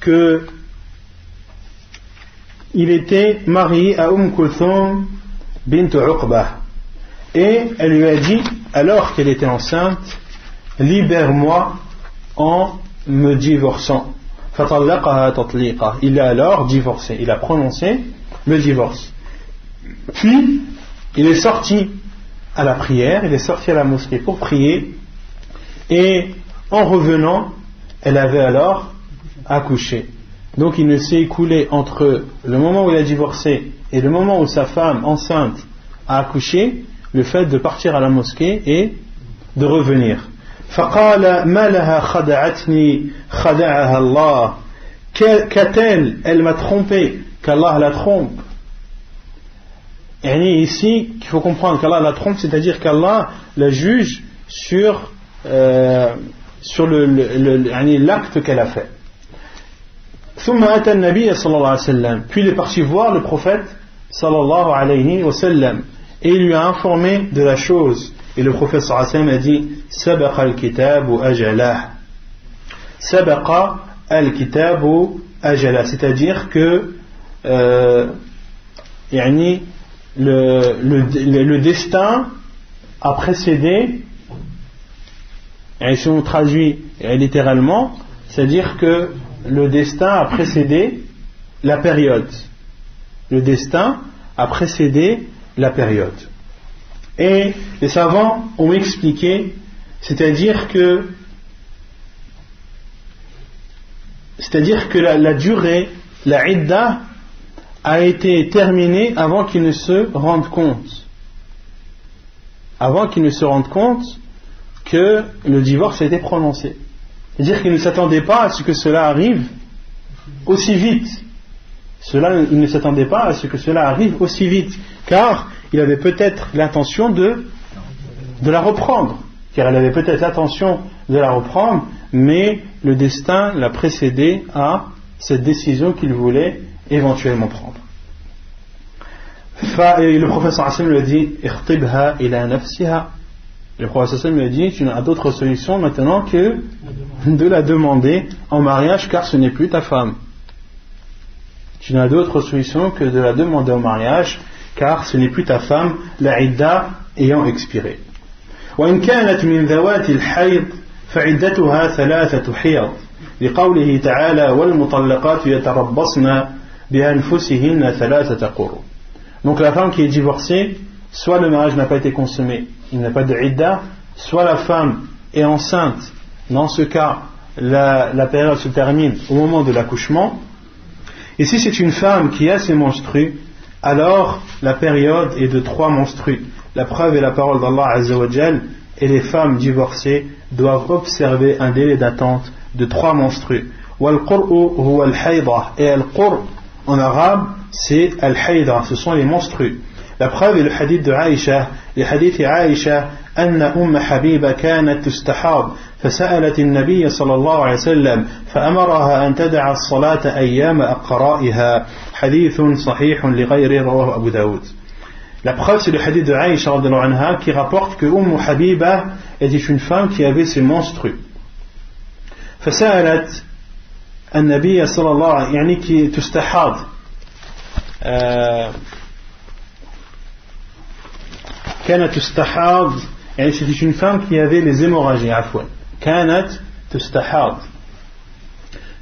que il était marié à Kulthum bint Uqbah, et elle lui a dit, alors qu'elle était enceinte, libère-moi en me divorçant. Il a alors divorcé, il a prononcé le divorce. Puis il est sorti à la prière, il est sorti à la mosquée pour prier, et en revenant, elle avait alors accouché. Donc il ne s'est écoulé entre le moment où il a divorcé et le moment où sa femme enceinte a accouché le fait de partir à la mosquée et de revenir. فقال ما لها خدعتني خدعها الله. Qu'a-t-elle? Elle m'a trompé, qu'Allah la trompe. Et ici, il faut comprendre qu'Allah la trompe, c'est-à-dire qu'Allah la juge sur l'acte qu'elle a fait. ثم أتى النبي صلى الله عليه وسلم. Puis il est parti voir le prophète صلى الله عليه وسلم et il lui a informé de la chose. Et le prophète sallallahu alayhi wa sallam a dit سبق الكتاب أجله. سبق الكتاب أجله, c'est-à-dire que le destin a précédé, et si on traduit littéralement, c'est-à-dire que le destin a précédé la période. Le destin a précédé la période. Et les savants ont expliqué, c'est-à-dire que la durée, la idda, a été terminée avant qu'ils ne se rendent compte. Avant qu'ils ne se rendent compte que le divorce a été prononcé. C'est-à-dire qu'ils ne s'attendaient pas à ce que cela arrive aussi vite. Ils ne s'attendaient pas à ce que cela arrive aussi vite, car il avait peut-être l'intention de la reprendre. Car elle avait peut-être l'intention de la reprendre, mais le destin l'a précédé à cette décision qu'il voulait éventuellement prendre. Et le professeur Hassan lui a dit اخطبها إلى نفسها. Le professeur Hassan lui a dit tu n'as d'autre solution maintenant que de la demander en mariage, car ce n'est plus ta femme. Tu n'as d'autre solution que de la demander en mariage, car ce n'est plus ta femme, la idda ayant expiré. وإن كانت من ذوات الحيض فعدتها 3 حيض لقوله تعالى والمطلقات يتربصن بأنفسهن 3 قروء. Donc la femme qui est divorcée, soit le mariage n'a pas été consommé, il n'y a pas de idda, soit la femme est enceinte. Dans ce cas, la période se termine au moment de l'accouchement. Et si c'est une femme qui a ses menstrues, alors la période est de 3 menstrues. La preuve est la parole d'Allah Azza wa Jal, et les femmes divorcées doivent observer un délai d'attente de 3 menstrues. Wal-qur'u huwa al-hayda. Et al-qur' en arabe c'est al-hayda, ce sont les menstrues. La preuve est le hadith de Aïcha, le hadith de Aïcha أن أم حبيبة كانت تستحاض فسألت النبي صلى الله عليه وسلم فأمرها أن تدع الصلاة أيام أقرائها حديث صحيح لغيره رواه أبو داود. La preuve c'est le hadith de Aïcha radhiyallahu anha qui rapporte que Habiba était une femme qui avait ses menstrues. فسألت النبي صلى الله عليه وسلم يعني qui تستحاض كانت تستحاض يعني c'était une femme qui avait les hémorragies عفوا كانت تستحاض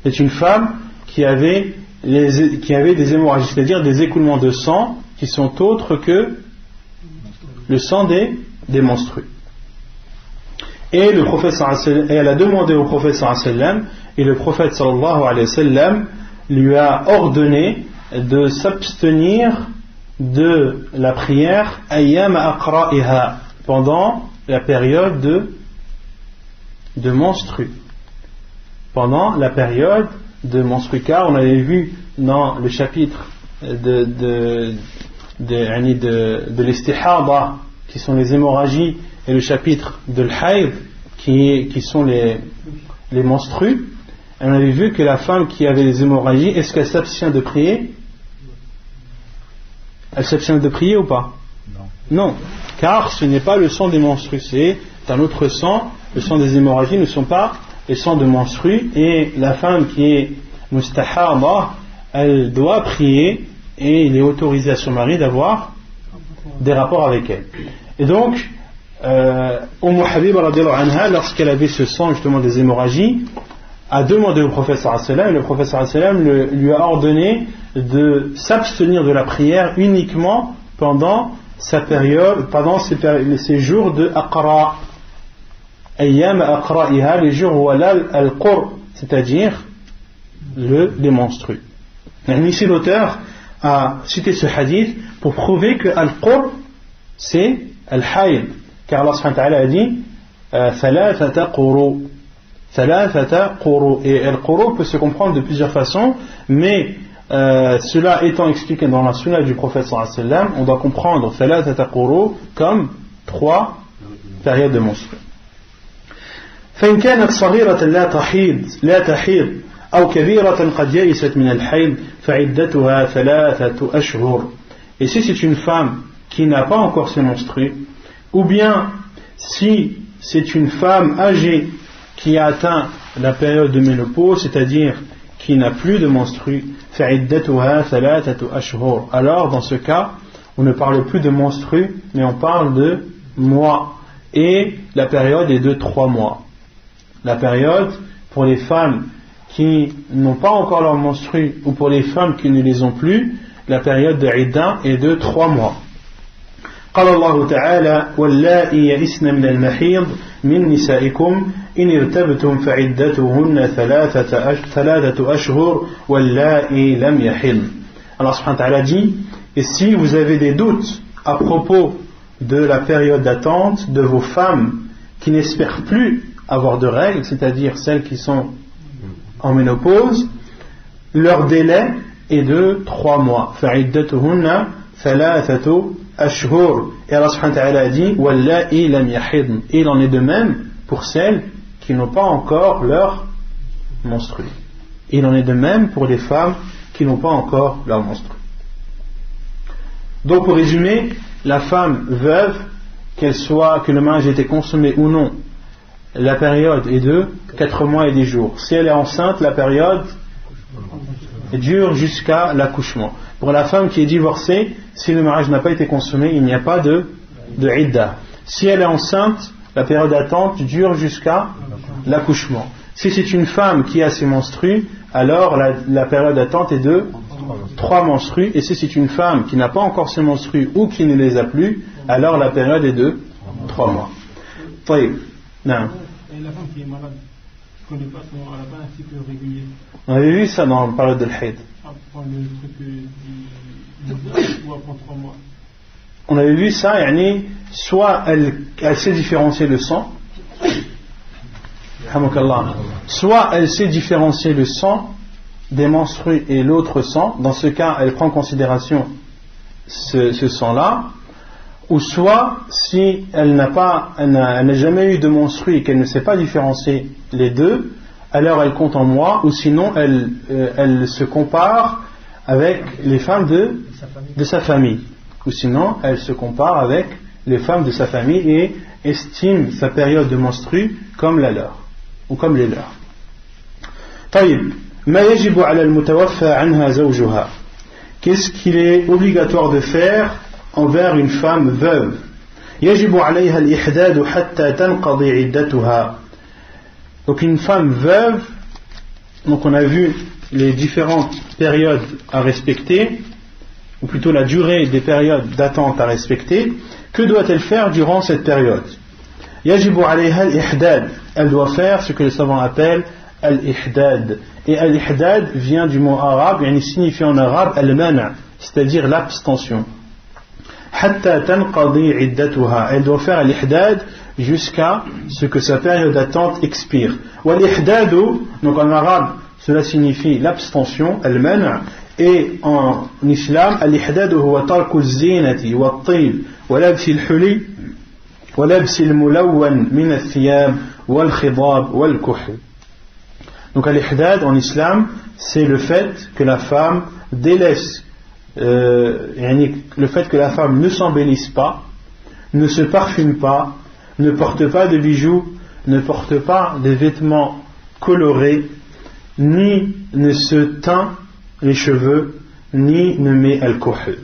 c'est une femme qui avait des hémorragies, c'est-à-dire des écoulements de sang qui sont autres que le sang des menstrues. Et le prophète elle a demandé au prophète sallam, et le prophète sallallahu alayhi wa sallam lui a ordonné de s'abstenir de la prière ayyam aqra'iha pendant la période de menstrues. Pendant la période de menstrues, car on avait vu dans le chapitre de l'istihada qui sont les hémorragies et le chapitre de l'haïd qui sont les menstrues, on avait vu que la femme qui avait les hémorragies, est-ce qu'elle s'abstient de prier? Elle s'abstient de prier ou pas? Non, car ce n'est pas le sang des menstrues, c'est un autre sang. Le sang des hémorragies ne sont pas les sangs de menstrues, et la femme qui est mustahada, elle doit prier, et il est autorisé à son mari d'avoir des rapports avec elle. Et donc Habiba radhiyallahu anha, lorsqu'elle avait ce sang justement des hémorragies, a demandé au prophète sallallahu alayhi wa sallam, et le prophète sallallahu alayhi wa sallam lui a ordonné de s'abstenir de la prière uniquement pendant sa période, pendant ces jours de aqra, ayyam aqra'iha, les jours où al-qur, c'est-à-dire les menstrues. Ici l'auteur a cité ce hadith pour prouver que al-qur c'est al-hayd, car Allah subhanahu wa ta'ala a dit thalathata quru, et al-quru peut se comprendre de plusieurs façons, mais cela étant expliqué dans la sunna du prophète sallallahu alayhi wa sallam, on doit comprendre thalathata quru comme 3 périodes de menstrues. فإن كانت صغيرة لا تحيض أو كبيرة قد يئست من الحيض فعدتها 3 أشهر. Et si c'est une femme qui n'a pas encore ses menstrues, ou bien si c'est une femme âgée qui a atteint la période de ménopause, c'est-à-dire qui n'a plus de menstrues, فعدتها 3 أشهر. Alors dans ce cas, on ne parle plus de menstrues, mais on parle de mois, et la période est de 3 mois. La période pour les femmes qui n'ont pas encore leurs menstrues ou pour les femmes qui ne les ont plus, la période de Idda est de 3 mois. قال الله تعالى واللائي يئسن من المحيض من نسائكم إن ارتبتم فعدتهن 3 أشهر واللائي لم يحضن. Allah subhanahu wa ta'ala dit, et si vous avez des doutes à propos de la période d'attente de vos femmes qui n'espèrent plus avoir de règles, c'est-à-dire celles qui sont en ménopause, leur délai est de 3 mois. فَعِدَّتُهُنَّ 3 أشهر. Et Allah subhanahu wa ta'ala a dit وَاللَّائِي لَمْ يَحِضْنَ. Et il en est de même pour celles qui n'ont pas encore leur menstrues. Et il en est de même pour les femmes qui n'ont pas encore leur menstrues. Donc pour résumer, la femme veuve, que le mariage ait été consommé ou non, la période est de 4 mois et 10 jours. Si elle est enceinte, la période dure jusqu'à l'accouchement. Pour la femme qui est divorcée, si le mariage n'a pas été consommé, il n'y a pas de idda. Si elle est enceinte, la période d'attente dure jusqu'à l'accouchement. Si c'est une femme qui a ses menstrues, alors la période d'attente est de 3 menstrues. Et si c'est une femme qui n'a pas encore ses menstrues ou qui ne les a plus, alors la période est de 3 mois. طيب. Non. Et la femme qui est malade, elle n'a pas un cycle régulier. On avait vu ça dans le période de l'Haïd. Après le truc ou après 3 mois. On avait vu ça, soit elle sait différencier le sang, soit elle sait différencier le sang des menstrues et l'autre sang. Dans ce cas, elle prend en considération ce sang-là. Ou soit, si elle n'a jamais eu de menstrues et qu'elle ne sait pas différencier les deux, alors elle compte en mois, ou sinon elle se compare avec les femmes de sa famille. Ou sinon elle se compare avec les femmes de sa famille et estime sa période de menstrues comme la leur, ou comme les leurs. طيب ما يجب على المتوفى عنها زوجها. Qu'est-ce qu'il est obligatoire de faire envers une femme veuve? يجب عليها الإحداد حتى تنقضي عدتها. Donc une femme veuve, donc on a vu les différentes périodes à respecter, ou plutôt la durée des périodes d'attente à respecter. Que doit-elle faire durant cette période? يجب عليها الإحداد. Elle doit faire ce que les savants appellent al-ihdad. Et al-ihdad vient du mot arabe, et il signifie en arabe al-mana', c'est-à-dire l'abstention. حتى تنقضي عدتها. Elle doit faire al-ihdad jusqu'à ce que sa période d'attente expire. Wal-ihdad, donc en arabe, cela signifie l'abstention, al-mana', et en islam, al-ihdad huwa tarku az-zinati wat-tib wa labs al-huli wa labs al-mulawwan min ath-thiyab wal-khidab wal-kuhl. Donc al-ihdad en islam, c'est le fait que la femme délaisse, le fait que la femme ne s'embellisse pas, ne se parfume pas, ne porte pas de bijoux, ne porte pas de vêtements colorés, ni ne se teint les cheveux, ni ne met al-kuhl.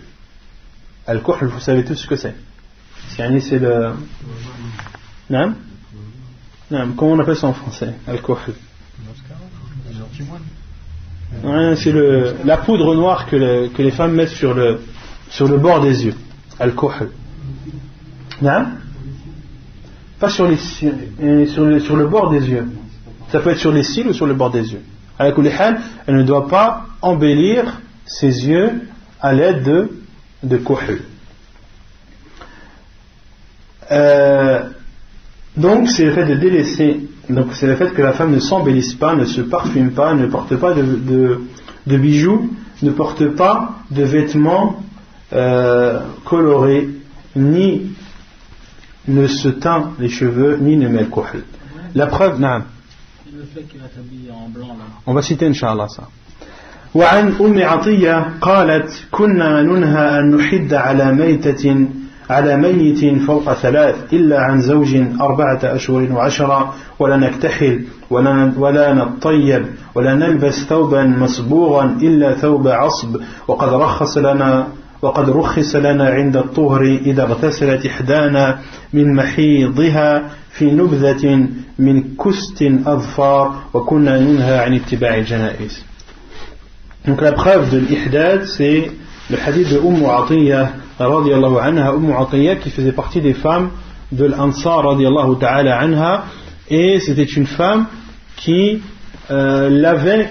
Al-kuhl, vous savez tous ce que c'est. C'est le... Non? Non, comment on appelle ça en français? Al-kuhl. Ouais, c'est la poudre noire que les femmes mettent sur le bord des yeux. Al-kuhl. Non? Pas sur le bord des yeux. Ça peut être sur les cils ou sur le bord des yeux. Elle ne doit pas embellir ses yeux à l'aide de kuhl. Donc c'est le fait de délaisser, donc c'est le fait que la femme ne s'embellisse pas, ne se parfume pas, ne porte pas de bijoux, ne porte pas de vêtements colorés, ni ne se teint les cheveux, ni ne met le kuhl. La preuve, non. Le fait qu'il a habillé en blanc là. On va citer Inch'Allah ça. وعن أم عطية قالت كنا ننهى أن نحد على ميت فوق 3 إلا عن زوج 4 أشهر و10 ولا نكتحل ولا نطيب ولا نلبس ثوبا مصبوغا إلا ثوب عصب وقد رخص لنا عند الطهر إذا اغتسلت إحدانا من محيضها في نبذة من كست أظفار وكنا ننهى عن اتباع الجنائز. Donc la preuve de l'ihdad, c'est le hadith de Atiyya radiyallahu anha, Atiyya qui faisait partie des femmes de l'Ansar radiyallahu ta'ala anha, et c'était une femme qui lavait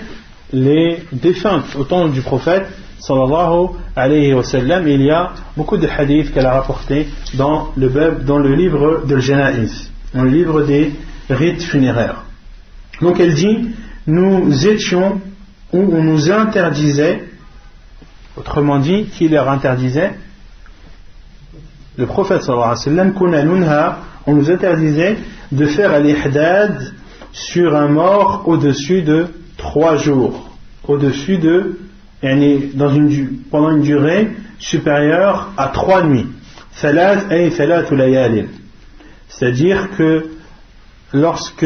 les défuntes au temps du prophète sallallahu alayhi wa sallam. Il y a beaucoup de hadiths qu'elle a rapportés dans le livre de l'Janaiz, dans le livre des rites funéraires. Donc elle dit, nous étions où on nous interdisait, autrement dit, qui leur interdisait? Le prophète sallallahu alayhi wa sallam, on nous interdisait de faire al-ihdad sur un mort au-dessus de 3 jours, au-dessus de, pendant une durée supérieure à 3 nuits. C'est-à-dire que lorsque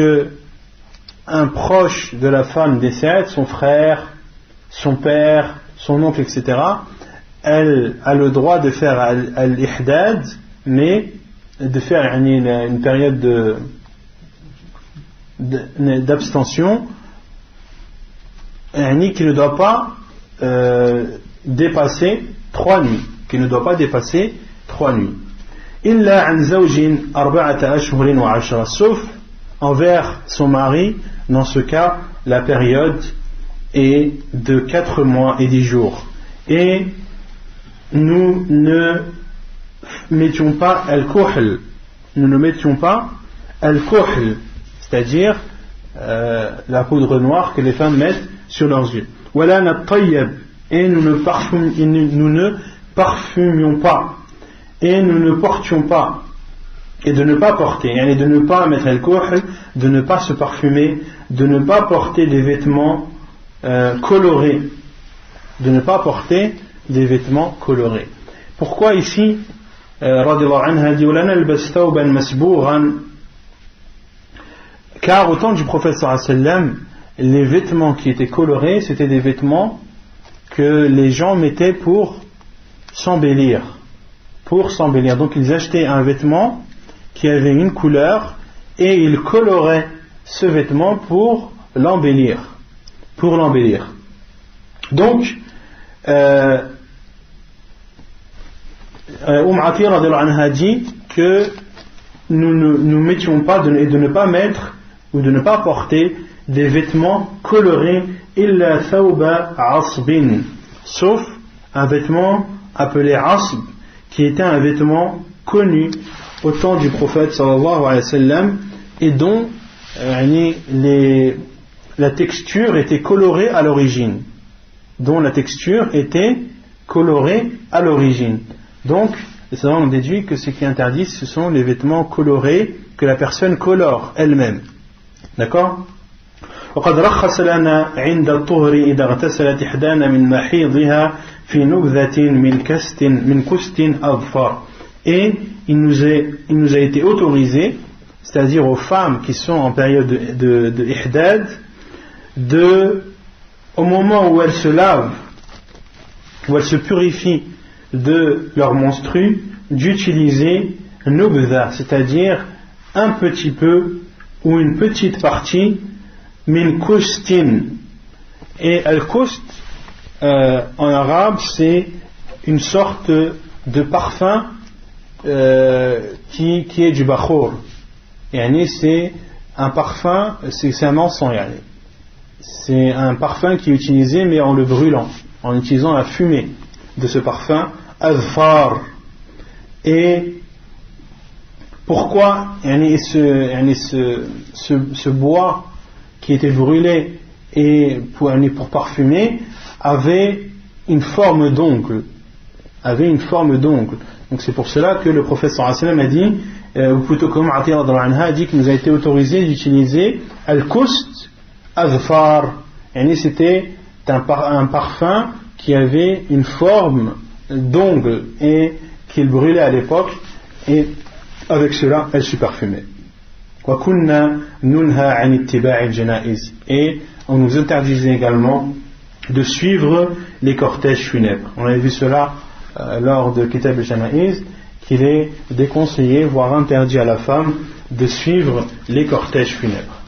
un proche de la femme décède, son frère, son père, son oncle, etc., elle a le droit de faire al-ihdad, mais de faire une période d'abstention qui ne doit pas dépasser 3 nuits, qui ne doit pas dépasser 3 nuits. Illa an zawjin 4 ashhurin wa 10, sauf envers son mari. Dans ce cas, la période est de 4 mois et 10 jours. Et nous ne mettions pas al-kuhl, c'est-à-dire la poudre noire que les femmes mettent sur leurs yeux. Wala natayyab, et nous ne parfumions pas, et nous ne portions pas, et de ne pas porter, et de ne pas mettre al-kuhl, de ne pas se parfumer, de ne pas porter des vêtements colorés, de ne pas porter des vêtements colorés. Pourquoi ici radiyallahu anha dit wala nalbas thawban masbughan, car au temps du prophète sallallahu alayhi wa sallam, les vêtements qui étaient colorés, c'était des vêtements que les gens mettaient pour s'embellir. Donc ils achetaient un vêtement qui avait une couleur et ils coloraient ce vêtement pour l'embellir. Donc Atiyya radhiyallahu anha dit que nous ne mettions pas et de ne pas mettre ou de ne pas porter des vêtements colorés illa thawba asbin, sauf un vêtement appelé asb, qui était un vêtement connu au temps du prophète sallallahu alayhi wa sallam et dont la texture était colorée à l'origine. Donc, les savants ont déduit que ce qui est interdit, ce sont les vêtements colorés que la personne colore elle-même. D'accord? وقد رخص لنا عند الطهر إذا اغتسلت إحدانا من محيضها في نبذة من كست أظفار. Et il nous a été autorisé, c'est-à-dire aux femmes qui sont en période de ihdad, au moment où elles se lavent, où elles se purifient de leur menstru, d'utiliser nubdha, c'est-à-dire un petit peu ou une petite partie min kustin. Et al-kust en arabe, c'est une sorte de parfum qui est du bakhour. C'est un parfum, c'est un encens, c'est un parfum qui est utilisé mais en le brûlant, en utilisant la fumée de ce parfum, adfar. Et pourquoi ce bois qui était brûlé et pour parfumer avait une forme d'ongle, donc c'est pour cela que le prophète sallallahu alayhi wa sallam a dit, ou plutôt comme Atiya radhiyallahu anha a dit, qu'il nous a été autorisé d'utiliser al-kust adfar, c'était un parfum qui avait une forme d'ongle et qu'il brûlait à l'époque, et avec cela elle se parfumait. Et on nous interdisait également de suivre les cortèges funèbres. On avait vu cela lors de Kitab al-Janaiz, qu'il est déconseillé, voire interdit à la femme de suivre les cortèges funèbres.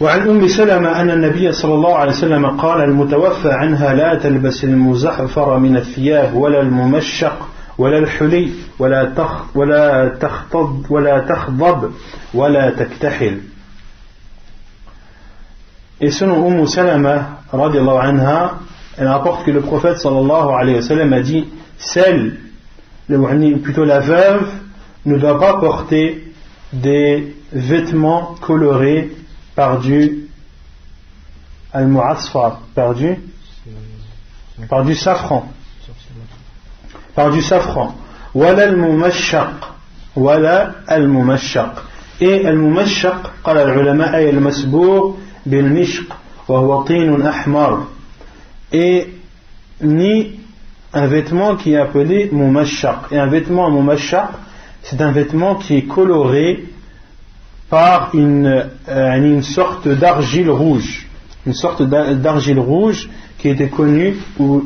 وعن أم سلمة أن النبي صلى الله عليه وسلم قال المتوفى عنها لا تلبس المزعفر من الثياب ولا الممشق ولا الحلي ولا تخضب ولا تكتحل. Et selon Umm Salama radiyallahu anha, elle rapporte que le prophète sallallahu alayhi wa sallam a dit, plutôt la veuve ne doit pas porter des vêtements colorés par du al-mu'asfar, par du safran, wala al-mumashaq, et al-mumashaq قال العلماء أي المسبوغ بالمشق وهو طين أحمر, et ni un vêtement qui est appelé mumashaq. Et un vêtement mumashaq, c'est un vêtement qui est coloré par une sorte d'argile rouge, qui était connue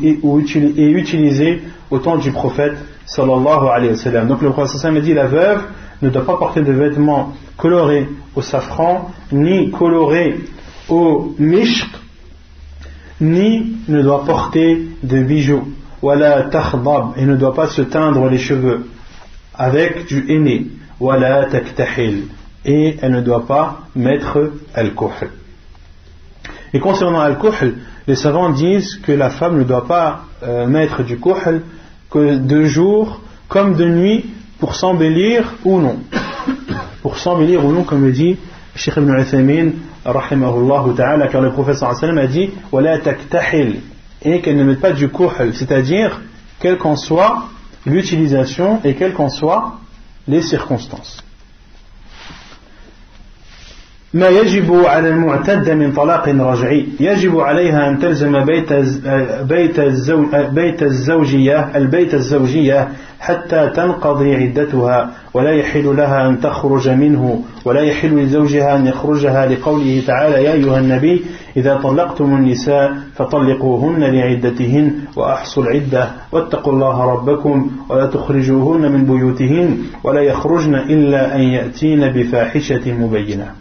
et utilisée au temps du prophète sallallahu alayhi wa sallam. Donc le prophète sallallahu alayhi wa sallam a dit, la veuve ne doit pas porter de vêtements colorés au safran, ni colorés au mishq, ni ne doit porter de bijoux, wala takhdab, et ne doit pas se teindre les cheveux avec du henné, wala taktahil, et elle ne doit pas mettre al-kuhl. Et concernant al-kuhl, les savants disent que la femme ne doit pas mettre du kuhl que de jour comme de nuit, pour s'embellir ou non, comme le dit Cheikh Ibn Uthaymin rahimahullah ta'ala, car le prophète sallallahu alayhi wa sallam a dit wala taktahil, et qu'elle ne mette pas du kuhl, c'est-à-dire quelle qu'en soit l'utilisation et quelles qu'en soient les circonstances. ما يجب على المعتدة من طلاق رجعي، يجب عليها أن تلزم البيت الزوجية حتى تنقضي عدتها، ولا يحل لها أن تخرج منه، ولا يحل لزوجها أن يخرجها، لقوله تعالى يا أيها النبي إذا طلقتم النساء فطلقوهن لعدتهن وأحصوا العدة واتقوا الله ربكم ولا تخرجوهن من بيوتهن ولا يخرجن إلا أن يأتين بفاحشة مبينة.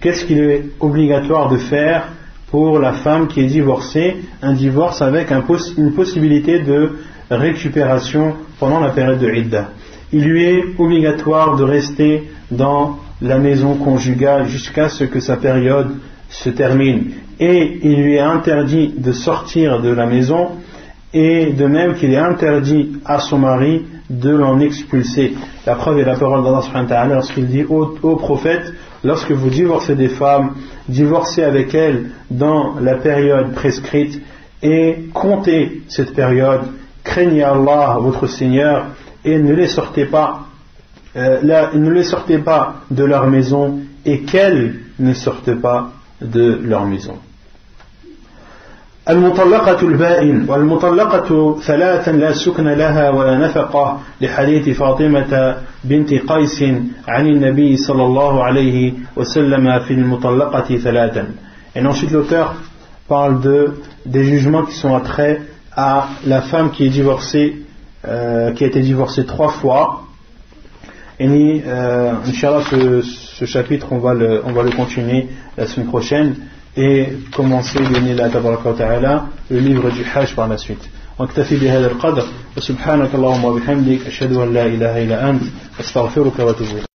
Qu'est-ce qu'il est obligatoire de faire pour la femme qui est divorcée, un divorce avec une possibilité de récupération pendant la période de Idda? Il lui est obligatoire de rester dans la maison conjugale jusqu'à ce que sa période se termine, et il lui est interdit de sortir de la maison, et de même qu'il est interdit à son mari de l'en expulser. La preuve est la parole d'Allah subhanahu wa ta'ala lorsqu'il dit au prophète, lorsque vous divorcez des femmes, divorcez avec elles dans la période prescrite et comptez cette période, craignez Allah votre Seigneur et ne les sortez pas de leur maison et qu'elles ne sortent pas de leur maison. المطلقة البائن والمطلقة ثلاثا لا سكن لها ولا نفقة لحديث فاطمة بنت قيس عن النبي صلى الله عليه وسلم في المطلقة ثلاثا. Et ensuite l'auteur parle des jugements qui sont attraits à la femme qui est divorcée, qui a été divorcée 3 fois. Et Inch'Allah ce chapitre on va le continuer la semaine prochaine et commencer بإذن تبارك وتعالى le livre du Hajj par la suite. واكتفي بهذا القدر وسبحانك اللهم وبحمدك أشهد أن لا إله إلا أنت أستغفرك وأتوب إليك.